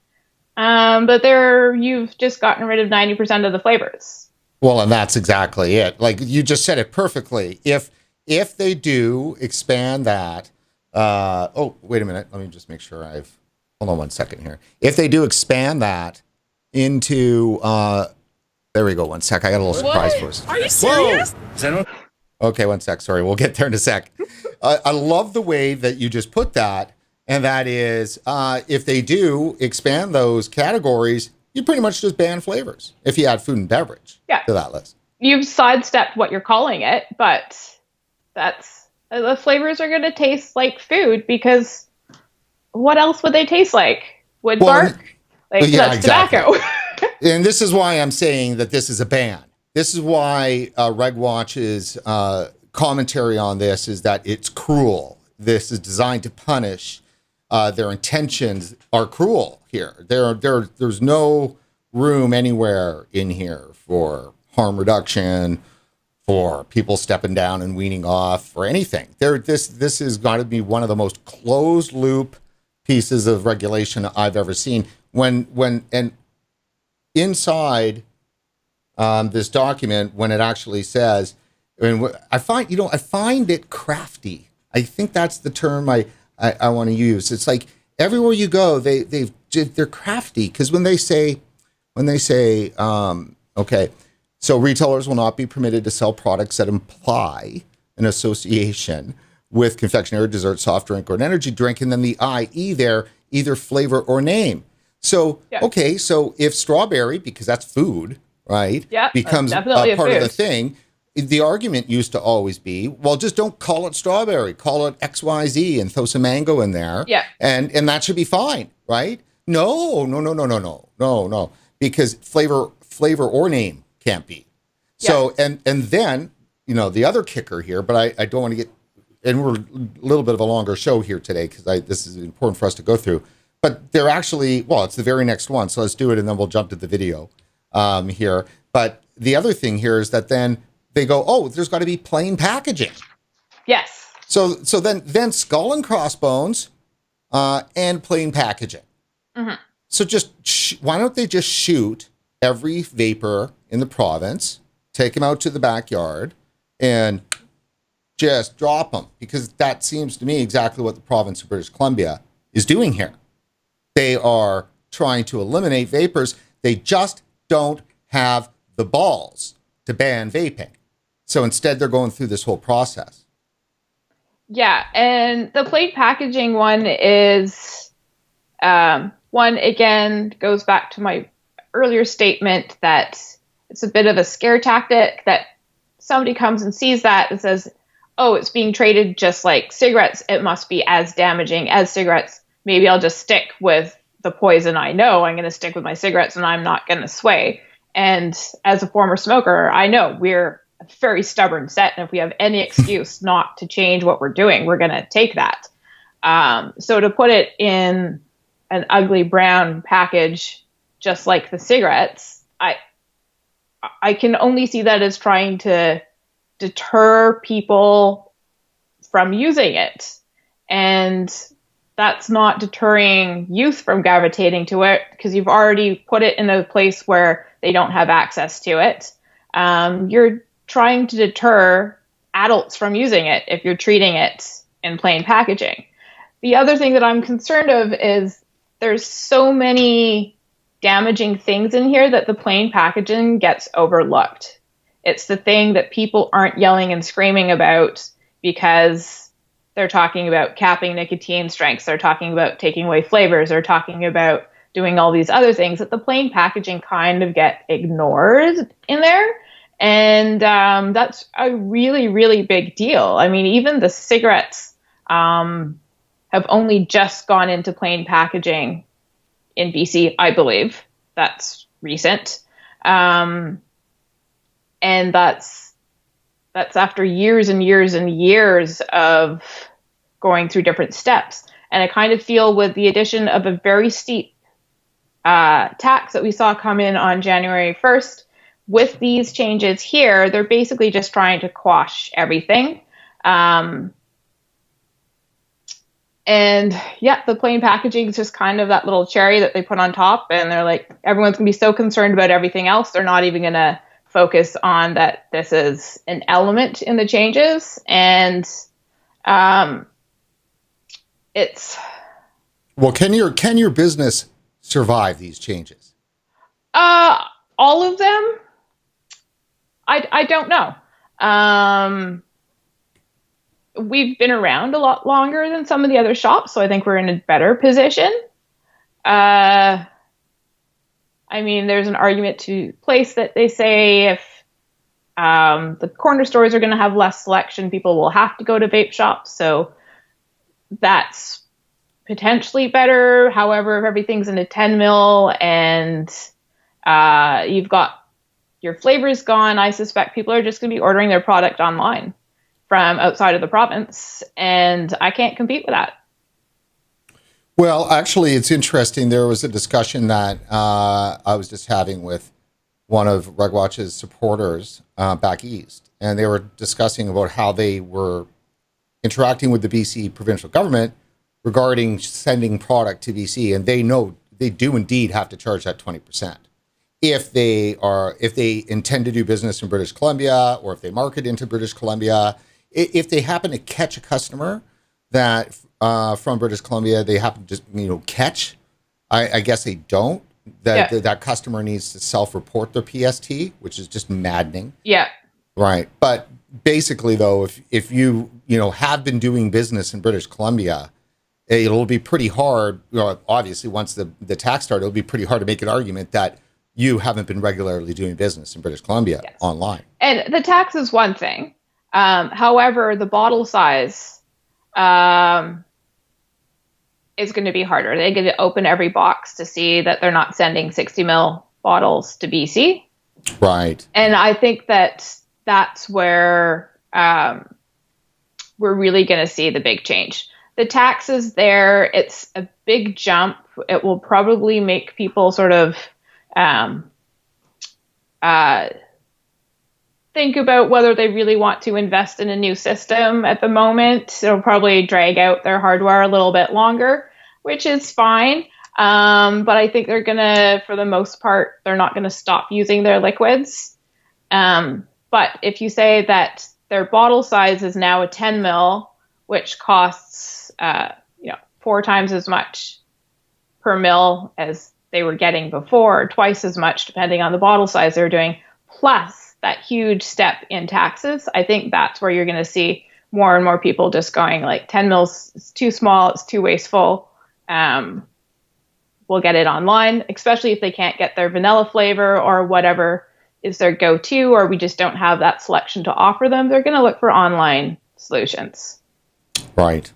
But you've just gotten rid of 90% of the flavors. Well, and that's exactly it. You just said it perfectly. If they do expand that, wait a minute. Let me just make sure hold on one second here. If they do expand that into, there we go. One sec. I got a little surprise for us. Are you serious? Okay, one sec. Sorry. We'll get there in a sec. I love the way that you just put that. And that is, if they do expand those categories, you pretty much just ban flavors if you add food and beverage to that list. You've sidestepped what you're calling it, but the flavors are going to taste like food, because what else would they taste like? Wood bark? That's exactly. Tobacco. And this is why I'm saying that this is a ban. This is why RegWatch's commentary on this is that it's cruel. This is designed to punish. Their intentions are cruel here. There's no room anywhere in here for harm reduction, for people stepping down and weaning off, or anything. This has got to be one of the most closed loop pieces of regulation I've ever seen. And inside this document, when it actually says, I find it crafty. I think that's the term I want to use. It's like everywhere you go, they're crafty, because when they say, okay, so retailers will not be permitted to sell products that imply an association with confectionery, dessert, soft drink, or an energy drink, and then the IE there, either flavor or name. So, okay, so if strawberry, because that's food, right, becomes a part of the thing, the argument used to always be, well, just don't call it strawberry, call it XYZ and throw some mango in there, and that should be fine, right? No, because flavor or name can't be. So, and then, the other kicker here, but I don't want to get, and we're a little bit of a longer show here today, because this is important for us to go through, but they're actually, it's the very next one. So let's do it, and then we'll jump to the video here. But the other thing here is that then they go, there's got to be plain packaging. Yes. So then skull and crossbones and plain packaging. Mm-hmm. So just why don't they just shoot every vapor in the province, take them out to the backyard, and just drop them? Because that seems to me exactly what the province of British Columbia is doing here. They are trying to eliminate vapors. They just don't have the balls to ban vaping. So instead, they're going through this whole process. Yeah, and the plain packaging one is, again, goes back to my earlier statement that it's a bit of a scare tactic, that somebody comes and sees that and says, it's being traded just like cigarettes, it must be as damaging as cigarettes. Maybe I'll just stick with the poison I know. I'm going to stick with my cigarettes and I'm not going to sway. And as a former smoker, I know we're a very stubborn set. And if we have any excuse not to change what we're doing, we're going to take that. So to put it in an ugly brown package, just like the cigarettes, I can only see that as trying to deter people from using it. And that's not deterring youth from gravitating to it, because you've already put it in a place where they don't have access to it. You're trying to deter adults from using it if you're treating it in plain packaging. The other thing that I'm concerned of is there's so many damaging things in here that the plain packaging gets overlooked. It's the thing that people aren't yelling and screaming about because they're talking about capping nicotine strengths. They're talking about taking away flavors. They're talking about doing all these other things that the plain packaging kind of get ignored in there. And that's a really, really big deal. I mean, even the cigarettes have only just gone into plain packaging in BC, I believe. That's recent. And that's after years and years and years of going through different steps. And I kind of feel with the addition of a very steep tax that we saw come in on January 1st, with these changes here, they're basically just trying to quash everything. And the plain packaging is just kind of that little cherry that they put on top. And they're like, everyone's going to be so concerned about everything else. They're not even going to focus on that this is an element in the changes. And it's... Well, can your business survive these changes? All of them? I don't know. We've been around a lot longer than some of the other shops, so I think we're in a better position. I mean, there's an argument to place that they say if the corner stores are going to have less selection, people will have to go to vape shops. So that's potentially better. However, if everything's in a 10 mil and you've got your flavors gone, I suspect people are just going to be ordering their product online from outside of the province, and I can't compete with that. Well, actually, it's interesting. There was a discussion that I was just having with one of RegWatch's supporters back east, and they were discussing about how they were interacting with the BC provincial government regarding sending product to BC, and they know they do indeed have to charge that 20% if they intend to do business in British Columbia, or if they market into British Columbia. If they happen to catch a customer that from British Columbia, they happen to just catch. I guess they don't. That customer needs to self-report their PST, which is just maddening. Yeah. Right. But basically, though, if you have been doing business in British Columbia, it'll be pretty hard. Obviously, once the tax started, it'll be pretty hard to make an argument that you haven't been regularly doing business in British Columbia online. And the tax is one thing. However, the bottle size is going to be harder. They get to open every box to see that they're not sending 60 ml bottles to BC. Right. And I think that's where we're really going to see the big change. The tax is there. It's a big jump. It will probably make people sort of think about whether they really want to invest in a new system at the moment. It'll probably drag out their hardware a little bit longer, which is fine. But I think they're going to, for the most part, they're not going to stop using their liquids. But if you say that their bottle size is now a 10 ml, which costs 4 times as much per mil as they were getting before, or twice as much depending on the bottle size they're doing, plus that huge step in taxes, I think that's where you're going to see more and more people just going like 10 mils is too small, it's too wasteful. We'll get it online, especially if they can't get their vanilla flavor or whatever is their go-to, or we just don't have that selection to offer them. They're going to look for online solutions. Right.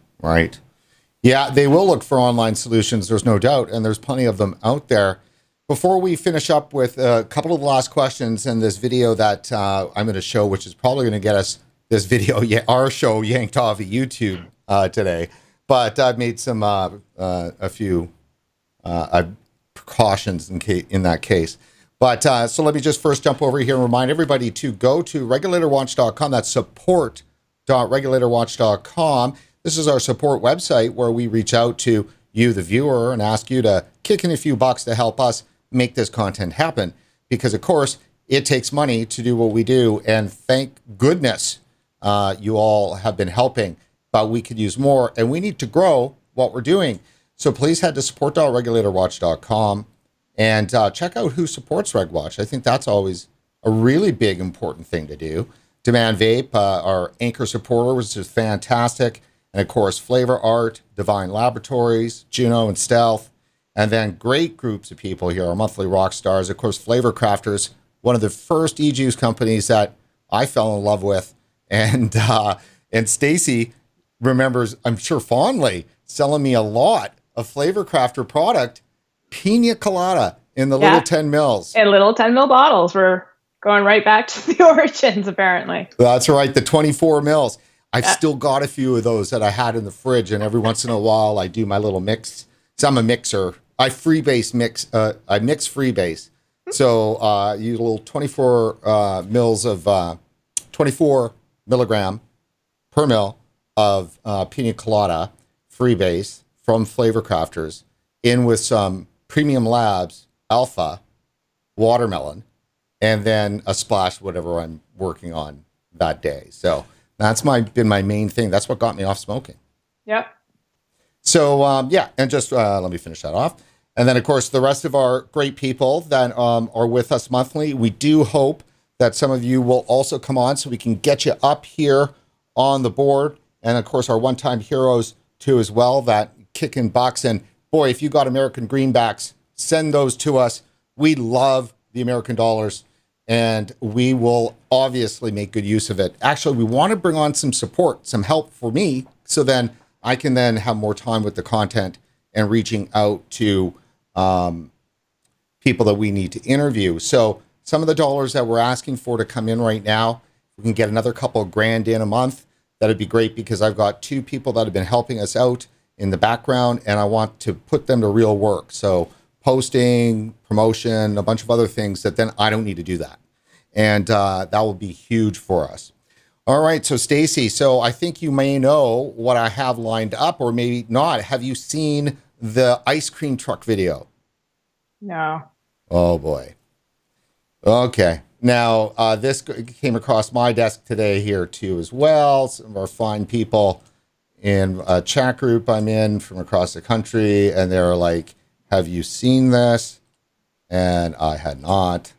Yeah, they will look for online solutions, there's no doubt, and there's plenty of them out there. Before we finish up with a couple of the last questions and this video that I'm going to show, which is probably going to get us this video, our show yanked off of YouTube today, but I've made some a few precautions in that case. But so let me just first jump over here and remind everybody to go to regulatorwatch.com. That's support.regulatorwatch.com. This is our support website where we reach out to you, the viewer, and ask you to kick in a few bucks to help us make this content happen. Because, of course, it takes money to do what we do. And thank goodness you all have been helping. But we could use more, and we need to grow what we're doing. So please head to support.regulatorwatch.com and check out who supports RegWatch. I think that's always a really big, important thing to do. Demand Vape, our anchor supporter, which is fantastic. And, of course, Flavor Art, Divine Laboratories, Juno, and Stealth. And then great groups of people here, our monthly rock stars. Of course, Flavor Crafters, one of the first e-juice companies that I fell in love with. And Stacey remembers, I'm sure fondly, selling me a lot of Flavor Crafter product, Pina Colada in the little 10 mils. And little 10 mil bottles. We're going right back to the origins, apparently. That's right, the 24 mils. I've still got a few of those that I had in the fridge, and every once in a while I do my little mix. So I'm a mixer. I freebase mix. I mix freebase. So you little 24 mils of 24 milligram per mil of Pina Colada freebase from Flavor Crafters in with some Premium Labs Alpha watermelon, and then a splash whatever I'm working on that day. So that's been my main thing. That's what got me off smoking. Yep. So, and just let me finish that off. And then, of course, the rest of our great people that are with us monthly, we do hope that some of you will also come on so we can get you up here on the board. And, of course, our one-time heroes, too, as well, that kick in bucks. And, boy, if you got American greenbacks, send those to us. We love the American dollars, and we will obviously make good use of it. Actually, we want to bring on some support, some help for me, so then I can then have more time with the content and reaching out to people that we need to interview. So some of the dollars that we're asking for to come in right now, we can get another couple of grand in a month. That'd be great, because I've got 2 people that have been helping us out in the background, and I want to put them to real work. So posting, promotion, a bunch of other things that then I don't need to do that. And that will be huge for us. All right. So Stacey, so I think you may know what I have lined up, or maybe not. Have you seen the ice cream truck video? No. Oh boy. Okay. Now, this came across my desk today here too as well. Some of our fine people in a chat group I'm in from across the country, and they're like, have you seen this? And I had not.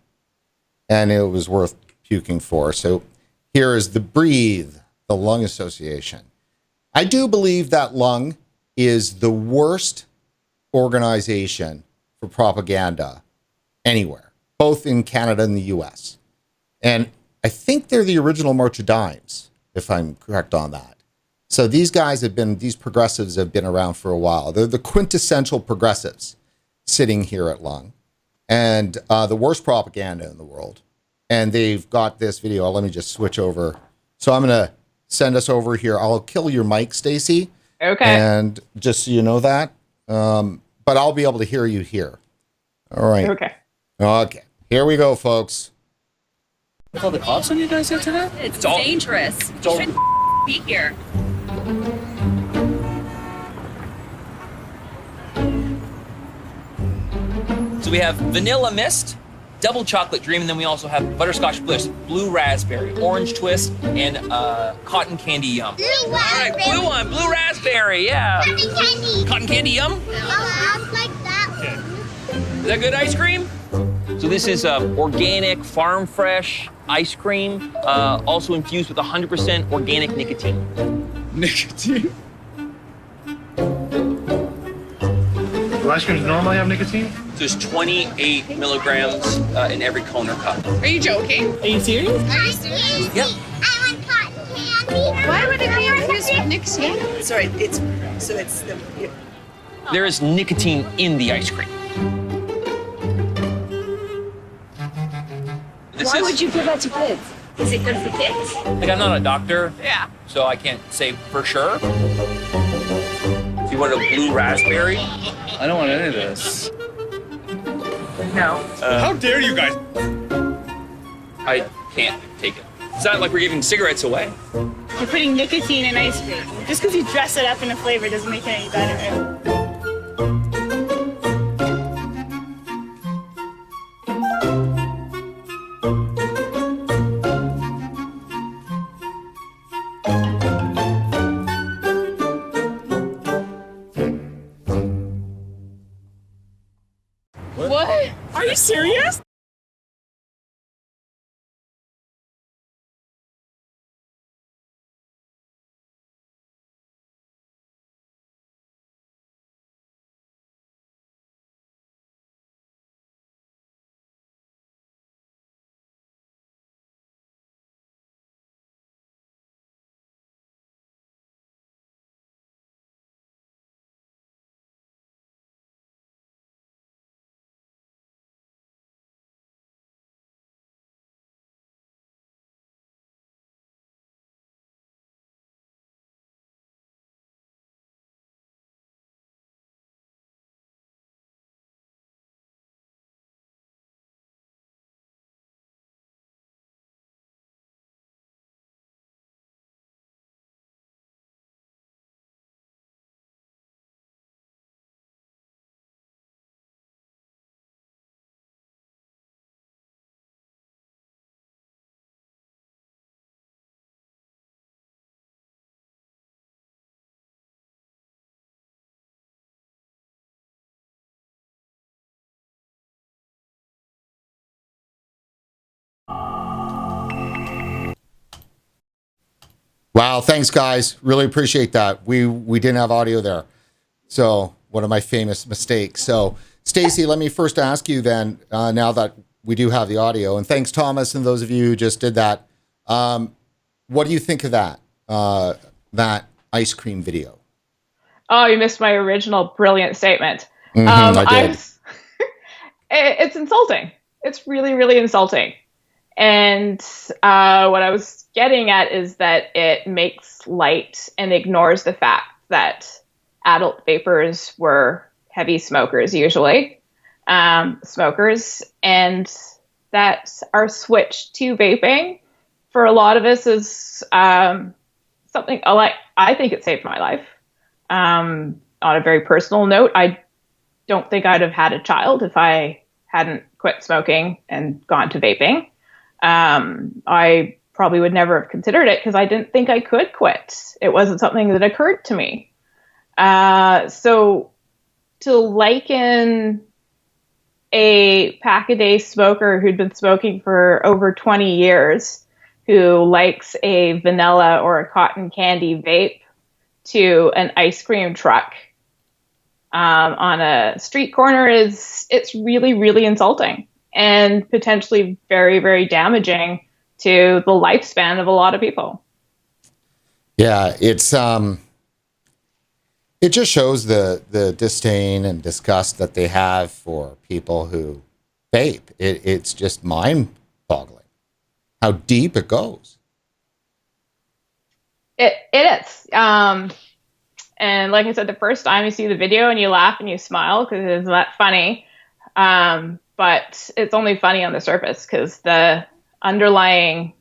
And it was worth puking for. So here is the Breathe, the Lung Association. I do believe that Lung is the worst organization for propaganda anywhere, both in Canada and the US. And I think they're the original March of Dimes, if I'm correct on that. So these guys have been, these progressives have been around for a while. They're the quintessential progressives sitting here at Lung, and the worst propaganda in the world. And they've got this video. Let me just switch over. So I'm going to send us over here. I'll kill your mic, Stacey. Okay. And just so you know that, but I'll be able to hear you here. All right. Okay. Okay. Here we go, folks. Call the cops on you guys here today? It's dangerous. You shouldn't be here. So we have vanilla mist, double chocolate dream, and then we also have butterscotch bliss, blue raspberry, orange twist, and cotton candy yum. Blue All right, blue one, blue raspberry, yeah. Cotton candy. Cotton candy yum? I like that one. Is that good ice cream? So this is organic, farm fresh ice cream, also infused with 100% organic nicotine. Nicotine? Do ice creams normally have nicotine? There's 28 milligrams in every cone or cup. Are you joking? Are you serious? Are you serious? Yep. I want cotton candy. Why would it be infused with nicotine? Sorry, it's the. There is nicotine in the ice cream. Why would you give that to kids? Is it good for kids? Like, I'm not a doctor, Yeah. so I can't say for sure. If you want a blue raspberry, I don't want any of this. No. How dare you guys? I can't take it. It's not like we're giving cigarettes away. You're putting nicotine in ice cream. Just because you dress it up in a flavor doesn't make it any better. What? Are you serious? Wow, thanks guys. Really appreciate that. We didn't have audio there. So one of my famous mistakes. So Stacey, let me first ask you then, now that we do have the audio, and thanks Thomas and those of you who just did that. What do you think of that, that ice cream video? Oh, you missed my original brilliant statement. I did. It's insulting. It's really, really insulting. And what I was getting at is that it makes light and ignores the fact that adult vapors were heavy smokers usually. smokers, and that our switch to vaping for a lot of us is something like, I think it saved my life. On a very personal note, I don't think I'd have had a child if I hadn't quit smoking and gone to vaping. I probably would never have considered it because I didn't think I could quit. It wasn't something that occurred to me. So to liken a pack-a-day smoker who'd been smoking for over 20 years, who likes a vanilla or a cotton candy vape, to an ice cream truck on a street corner it's really, really insulting and potentially very, very damaging to the lifespan of a lot of people. Yeah, it's it just shows the disdain and disgust that they have for people who vape. It's just mind-boggling how deep it goes. It is. And like I said, the first time you see the video and you laugh and you smile because it's that funny. But it's only funny on the surface because the underlying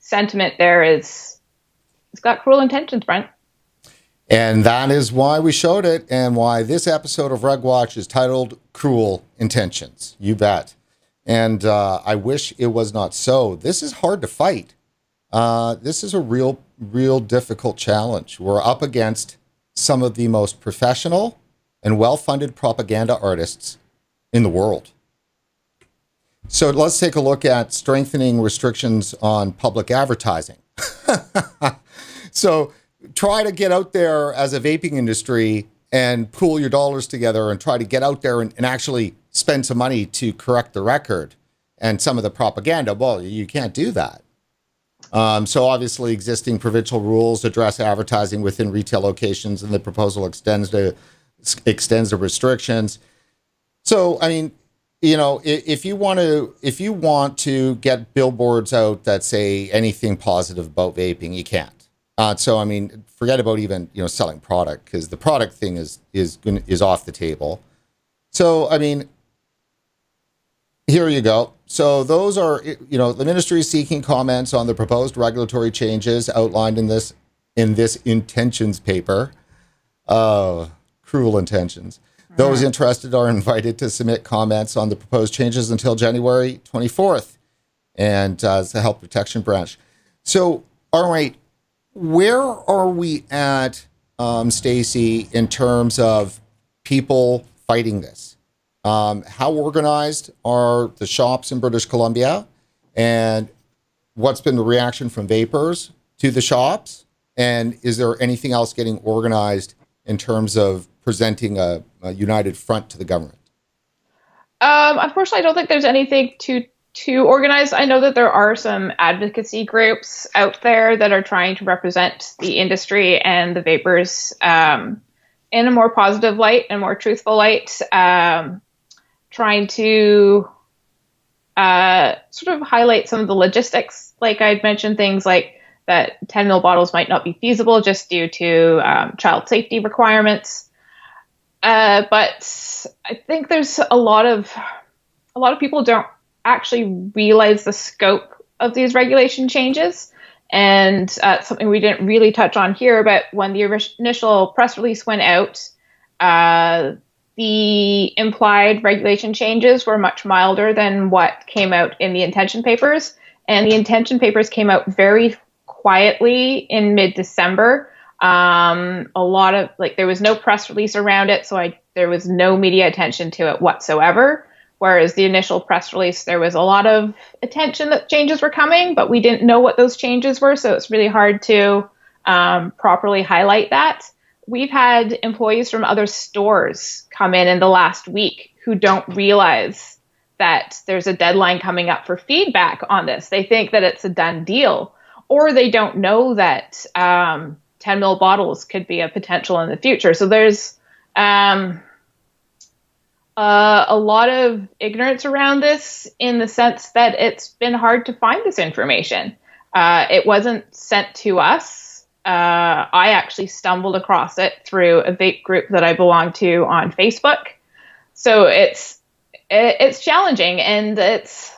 sentiment there it's got cruel intentions, Brent. And that is why we showed it and why this episode of RegWatch is titled Cruel Intentions. You bet. And I wish it was not so. This is hard to fight. This is a real difficult challenge. We're up against some of the most professional and well-funded propaganda artists in the world. So let's take a look at strengthening restrictions on public advertising. So try to get out there as a vaping industry and pool your dollars together and try to get out there and actually spend some money to correct the record and some of the propaganda. Well, you can't do that. So obviously existing provincial rules address advertising within retail locations, and the proposal extends the restrictions. So, I mean, you know, if you want to get billboards out that say anything positive about vaping, you can't. So, I mean, forget about even, you know, selling product, because the product thing is off the table. So, I mean, here you go. So those are, you know, the ministry is seeking comments on the proposed regulatory changes outlined in this intentions paper. Cruel intentions. Those interested are invited to submit comments on the proposed changes until January 24th, and it's the Health Protection Branch. So, all right, where are we at, Stacey, in terms of people fighting this? How organized are the shops in British Columbia, and what's been the reaction from vapors to the shops? And is there anything else getting organized in terms of presenting a united front to the government? Unfortunately, I don't think there's anything too organized. I know that there are some advocacy groups out there that are trying to represent the industry and the vapors in a more positive light and more truthful light, trying to sort of highlight some of the logistics. Like I'd mentioned, things like that 10 ml bottles might not be feasible just due to child safety requirements. But I think there's a lot of people don't actually realize the scope of these regulation changes. And something we didn't really touch on here, but when the initial press release went out, the implied regulation changes were much milder than what came out in the intention papers. And the intention papers came out very quietly in mid-December. A lot of, there was no press release around it, so there was no media attention to it whatsoever. Whereas the initial press release, there was a lot of attention that changes were coming, but we didn't know what those changes were, so it's really hard to properly highlight that. We've had employees from other stores come in the last week who don't realize that there's a deadline coming up for feedback on this. They think that it's a done deal, or they don't know that 10 ml bottles could be a potential in the future. So there's a lot of ignorance around this, in the sense that it's been hard to find this information. It wasn't sent to us. I actually stumbled across it through a vape group that I belong to on Facebook. So it's challenging, and it's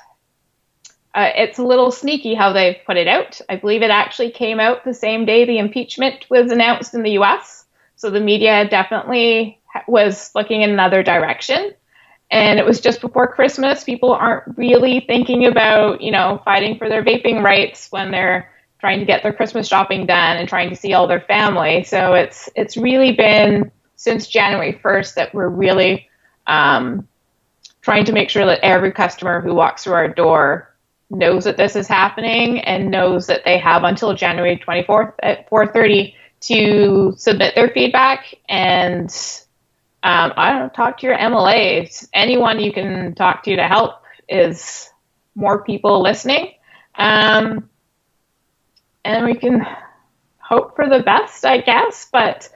a little sneaky how they've put it out. I believe it actually came out the same day the impeachment was announced in the U.S., so the media definitely was looking in another direction. And it was just before Christmas. People aren't really thinking about, fighting for their vaping rights when they're trying to get their Christmas shopping done and trying to see all their family. So it's really been since January 1st that we're really trying to make sure that every customer who walks through our door knows that this is happening and knows that they have until January 24th at 4:30 to submit their feedback. And I don't know, talk to your MLAs. Anyone you can talk to help is more people listening. And we can hope for the best, I guess. But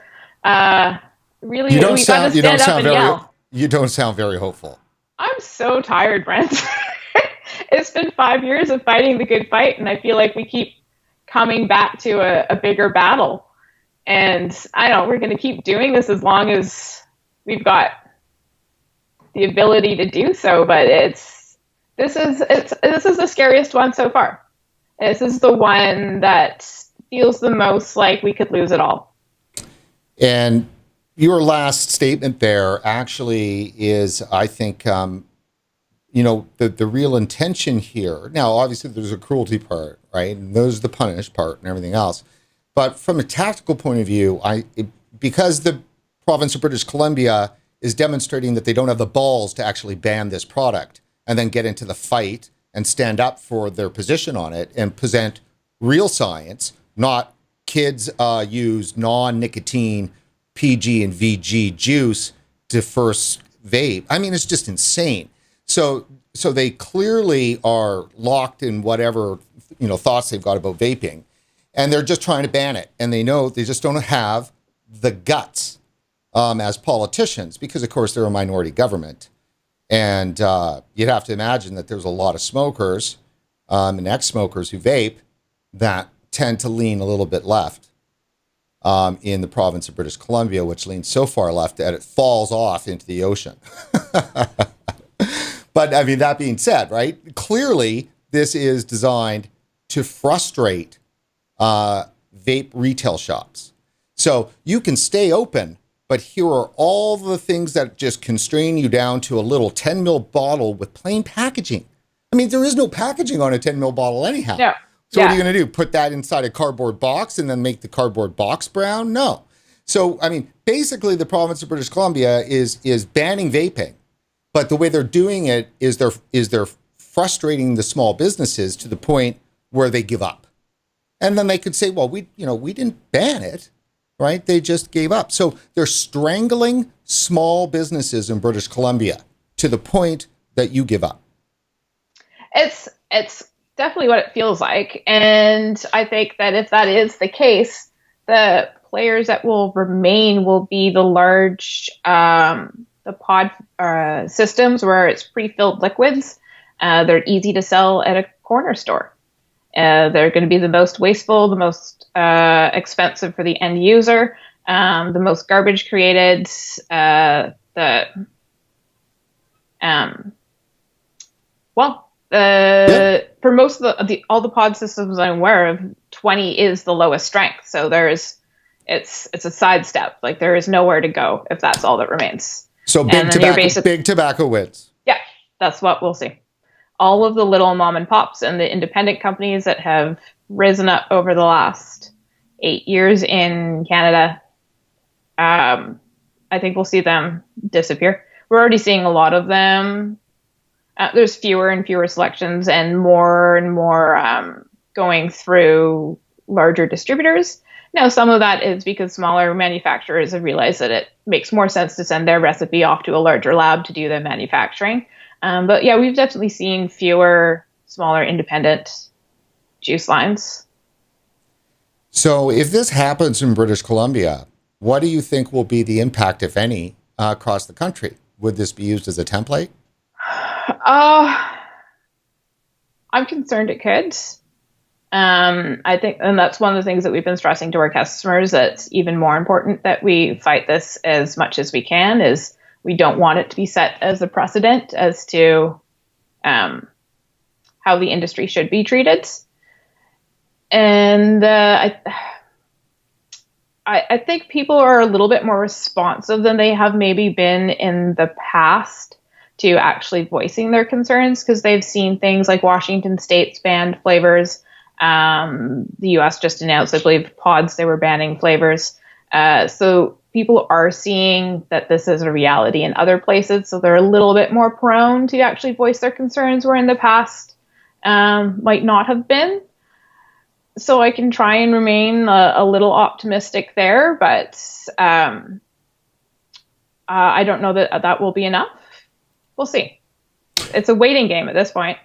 really, we got to stand up and yell. You don't sound very hopeful. I'm so tired, Brent. It's been 5 years of fighting the good fight, and I feel like we keep coming back to a bigger battle. And I don't know, we're going to keep doing this as long as we've got the ability to do so. But this is the scariest one so far. This is the one that feels the most like we could lose it all. And your last statement there actually is, I think, the real intention here. Now, obviously, there's a cruelty part, right? And there's the punish part and everything else. But from a tactical point of view, because the province of British Columbia is demonstrating that they don't have the balls to actually ban this product and then get into the fight and stand up for their position on it and present real science, not kids use non-nicotine PG and VG juice to first vape. I mean, it's just insane. So they clearly are locked in whatever, thoughts they've got about vaping, and they're just trying to ban it. And they know they just don't have the guts as politicians, because of course they're a minority government. And you'd have to imagine that there's a lot of smokers and ex-smokers who vape that tend to lean a little bit left in the province of British Columbia, which leans so far left that it falls off into the ocean. But I mean, that being said, right, clearly this is designed to frustrate vape retail shops. So you can stay open, but here are all the things that just constrain you down to a little 10 ml bottle with plain packaging. I mean, there is no packaging on a 10 ml bottle anyhow. No. So what are you going to do? Put that inside a cardboard box and then make the cardboard box brown? No. So, I mean, basically the province of British Columbia is banning vaping, but the way they're doing it is they're frustrating the small businesses to the point where they give up. And then they could say, well, we didn't ban it, right? They just gave up. So they're strangling small businesses in British Columbia to the point that you give up. It's definitely what it feels like. And I think that if that is the case, the players that will remain will be the large, the pod systems where it's pre-filled liquids. They're easy to sell at a corner store. They're going to be the most wasteful, the most expensive for the end user, the most garbage created, for most of all the pod systems I'm aware of, 20 is the lowest strength. So it's a sidestep. Like there is nowhere to go if that's all that remains. So big tobacco wins. Yeah, that's what we'll see. All of the little mom and pops and the independent companies that have risen up over the last 8 years in Canada, I think we'll see them disappear. We're already seeing a lot of them. There's fewer and fewer selections and more going through larger distributors. Now, some of that is because smaller manufacturers have realized that it makes more sense to send their recipe off to a larger lab to do the manufacturing. But yeah, we've definitely seen fewer, smaller, independent juice lines. So if this happens in British Columbia, what do you think will be the impact, if any, across the country? Would this be used as a template? I'm concerned it could. I think, and that's one of the things that we've been stressing to our customers, that's even more important that we fight this as much as we can, is we don't want it to be set as a precedent as to how the industry should be treated. And I think people are a little bit more responsive than they have maybe been in the past to actually voicing their concerns, because they've seen things like Washington State's banned flavors. The US just announced, I believe, pods, they were banning flavors. So people are seeing that this is a reality in other places. So they're a little bit more prone to actually voice their concerns, where in the past might not have been. So I can try and remain a little optimistic there, but I don't know that will be enough. We'll see. It's a waiting game at this point.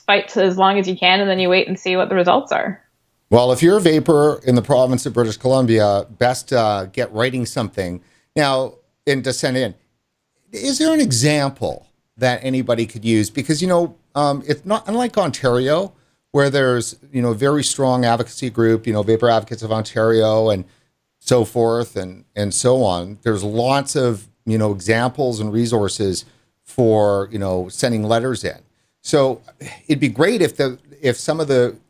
Fight as long as you can, and then you wait and see what the results are. Well, if you're a vapor in the province of British Columbia, best get writing something now and to send in. Is there an example that anybody could use? Because, it's not unlike Ontario, where there's, a very strong advocacy group, Vapor Advocates of Ontario and so forth and so on. There's lots of, examples and resources for, sending letters in. So it'd be great if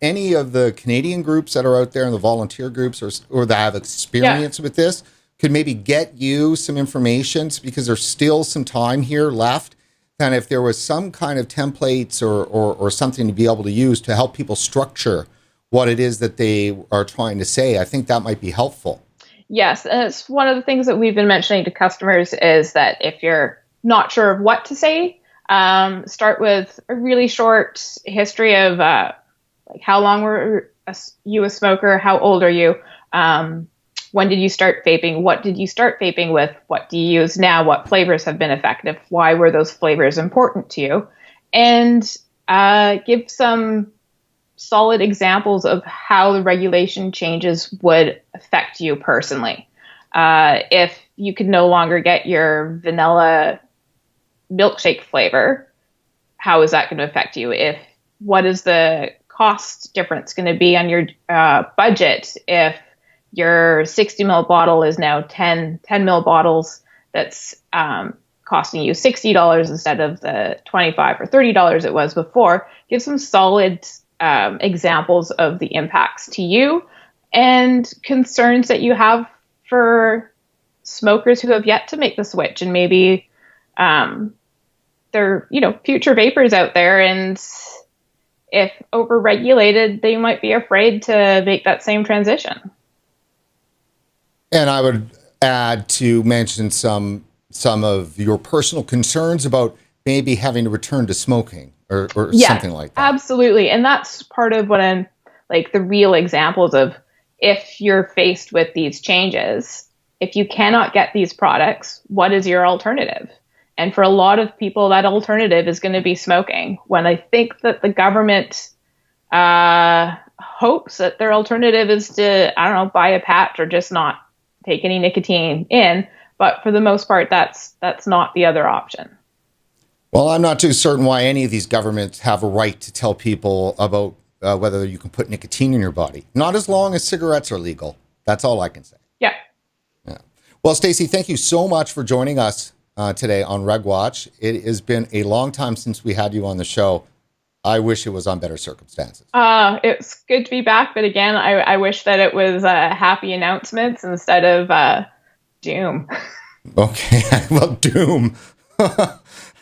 any of the Canadian groups that are out there and the volunteer groups or that have experience with this could maybe get you some information, because there's still some time here left. And if there was some kind of templates or something to be able to use to help people structure what it is that they are trying to say, I think that might be helpful. Yes, and it's one of the things that we've been mentioning to customers is that if you're not sure of what to say, start with a really short history of like how long were you a smoker, how old are you, when did you start vaping, what did you start vaping with, what do you use now, what flavors have been effective, why were those flavors important to you, and give some solid examples of how the regulation changes would affect you personally. If you could no longer get your vanilla milkshake flavor, how is that going to affect you? What is the cost difference going to be on your budget if your 60 ml bottle is now 10 ml bottles that's costing you $60 instead of the $25 or $30 it was before? Give some solid examples of the impacts to you and concerns that you have for smokers who have yet to make the switch, and maybe they're future vapors out there, and if overregulated, they might be afraid to make that same transition. And I would add to mention some of your personal concerns about maybe having to return to smoking or something like that. Absolutely. And that's part of what I'm like, the real examples of if you're faced with these changes, if you cannot get these products, what is your alternative? And for a lot of people, that alternative is going to be smoking. When I think that the government hopes that their alternative is to, buy a patch or just not take any nicotine in. But for the most part, that's not the other option. Well, I'm not too certain why any of these governments have a right to tell people about whether you can put nicotine in your body. Not as long as cigarettes are legal. That's all I can say. Yeah. Well, Stacey, thank you so much for joining us today on RegWatch. It has been a long time since we had you on the show. I wish it was on better circumstances. It's good to be back, but again, I wish that it was happy announcements instead of doom. Okay, well, doom.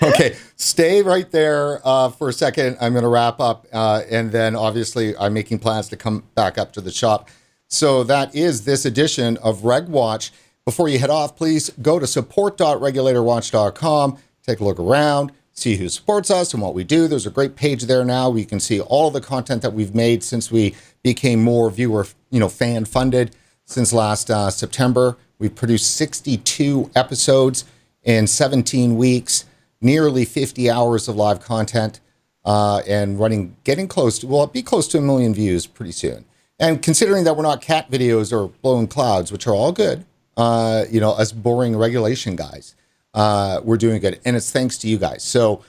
Okay, stay right there for a second. I'm going to wrap up, and then obviously I'm making plans to come back up to the shop. So that is this edition of RegWatch. Before you head off, please go to support.regulatorwatch.com, take a look around, see who supports us and what we do. There's a great page there now where you can see all of the content that we've made since we became more viewer, fan funded since last September. We've produced 62 episodes in 17 weeks, nearly 50 hours of live content, and getting close to, well, it'll be close to 1 million views pretty soon. And considering that we're not cat videos or blowing clouds, which are all good, us boring regulation guys, we're doing good. And it's thanks to you guys. So,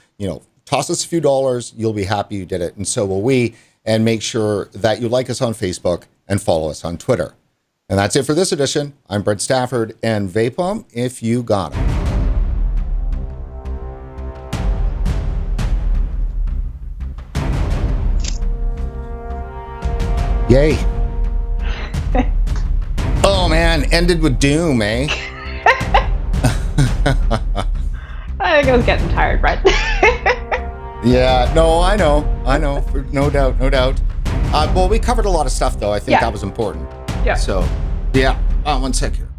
toss us a few dollars. You'll be happy you did it. And so will we. And make sure that you like us on Facebook and follow us on Twitter. And that's it for this edition. I'm Brett Stafford, and vape 'em if you got 'em. Yay. Oh man, ended with doom, eh? I think I was getting tired, Brett. Yeah, no, I know, no doubt. Well, we covered a lot of stuff, though. I think Yeah. that was important. Yeah. So, yeah, 1 second.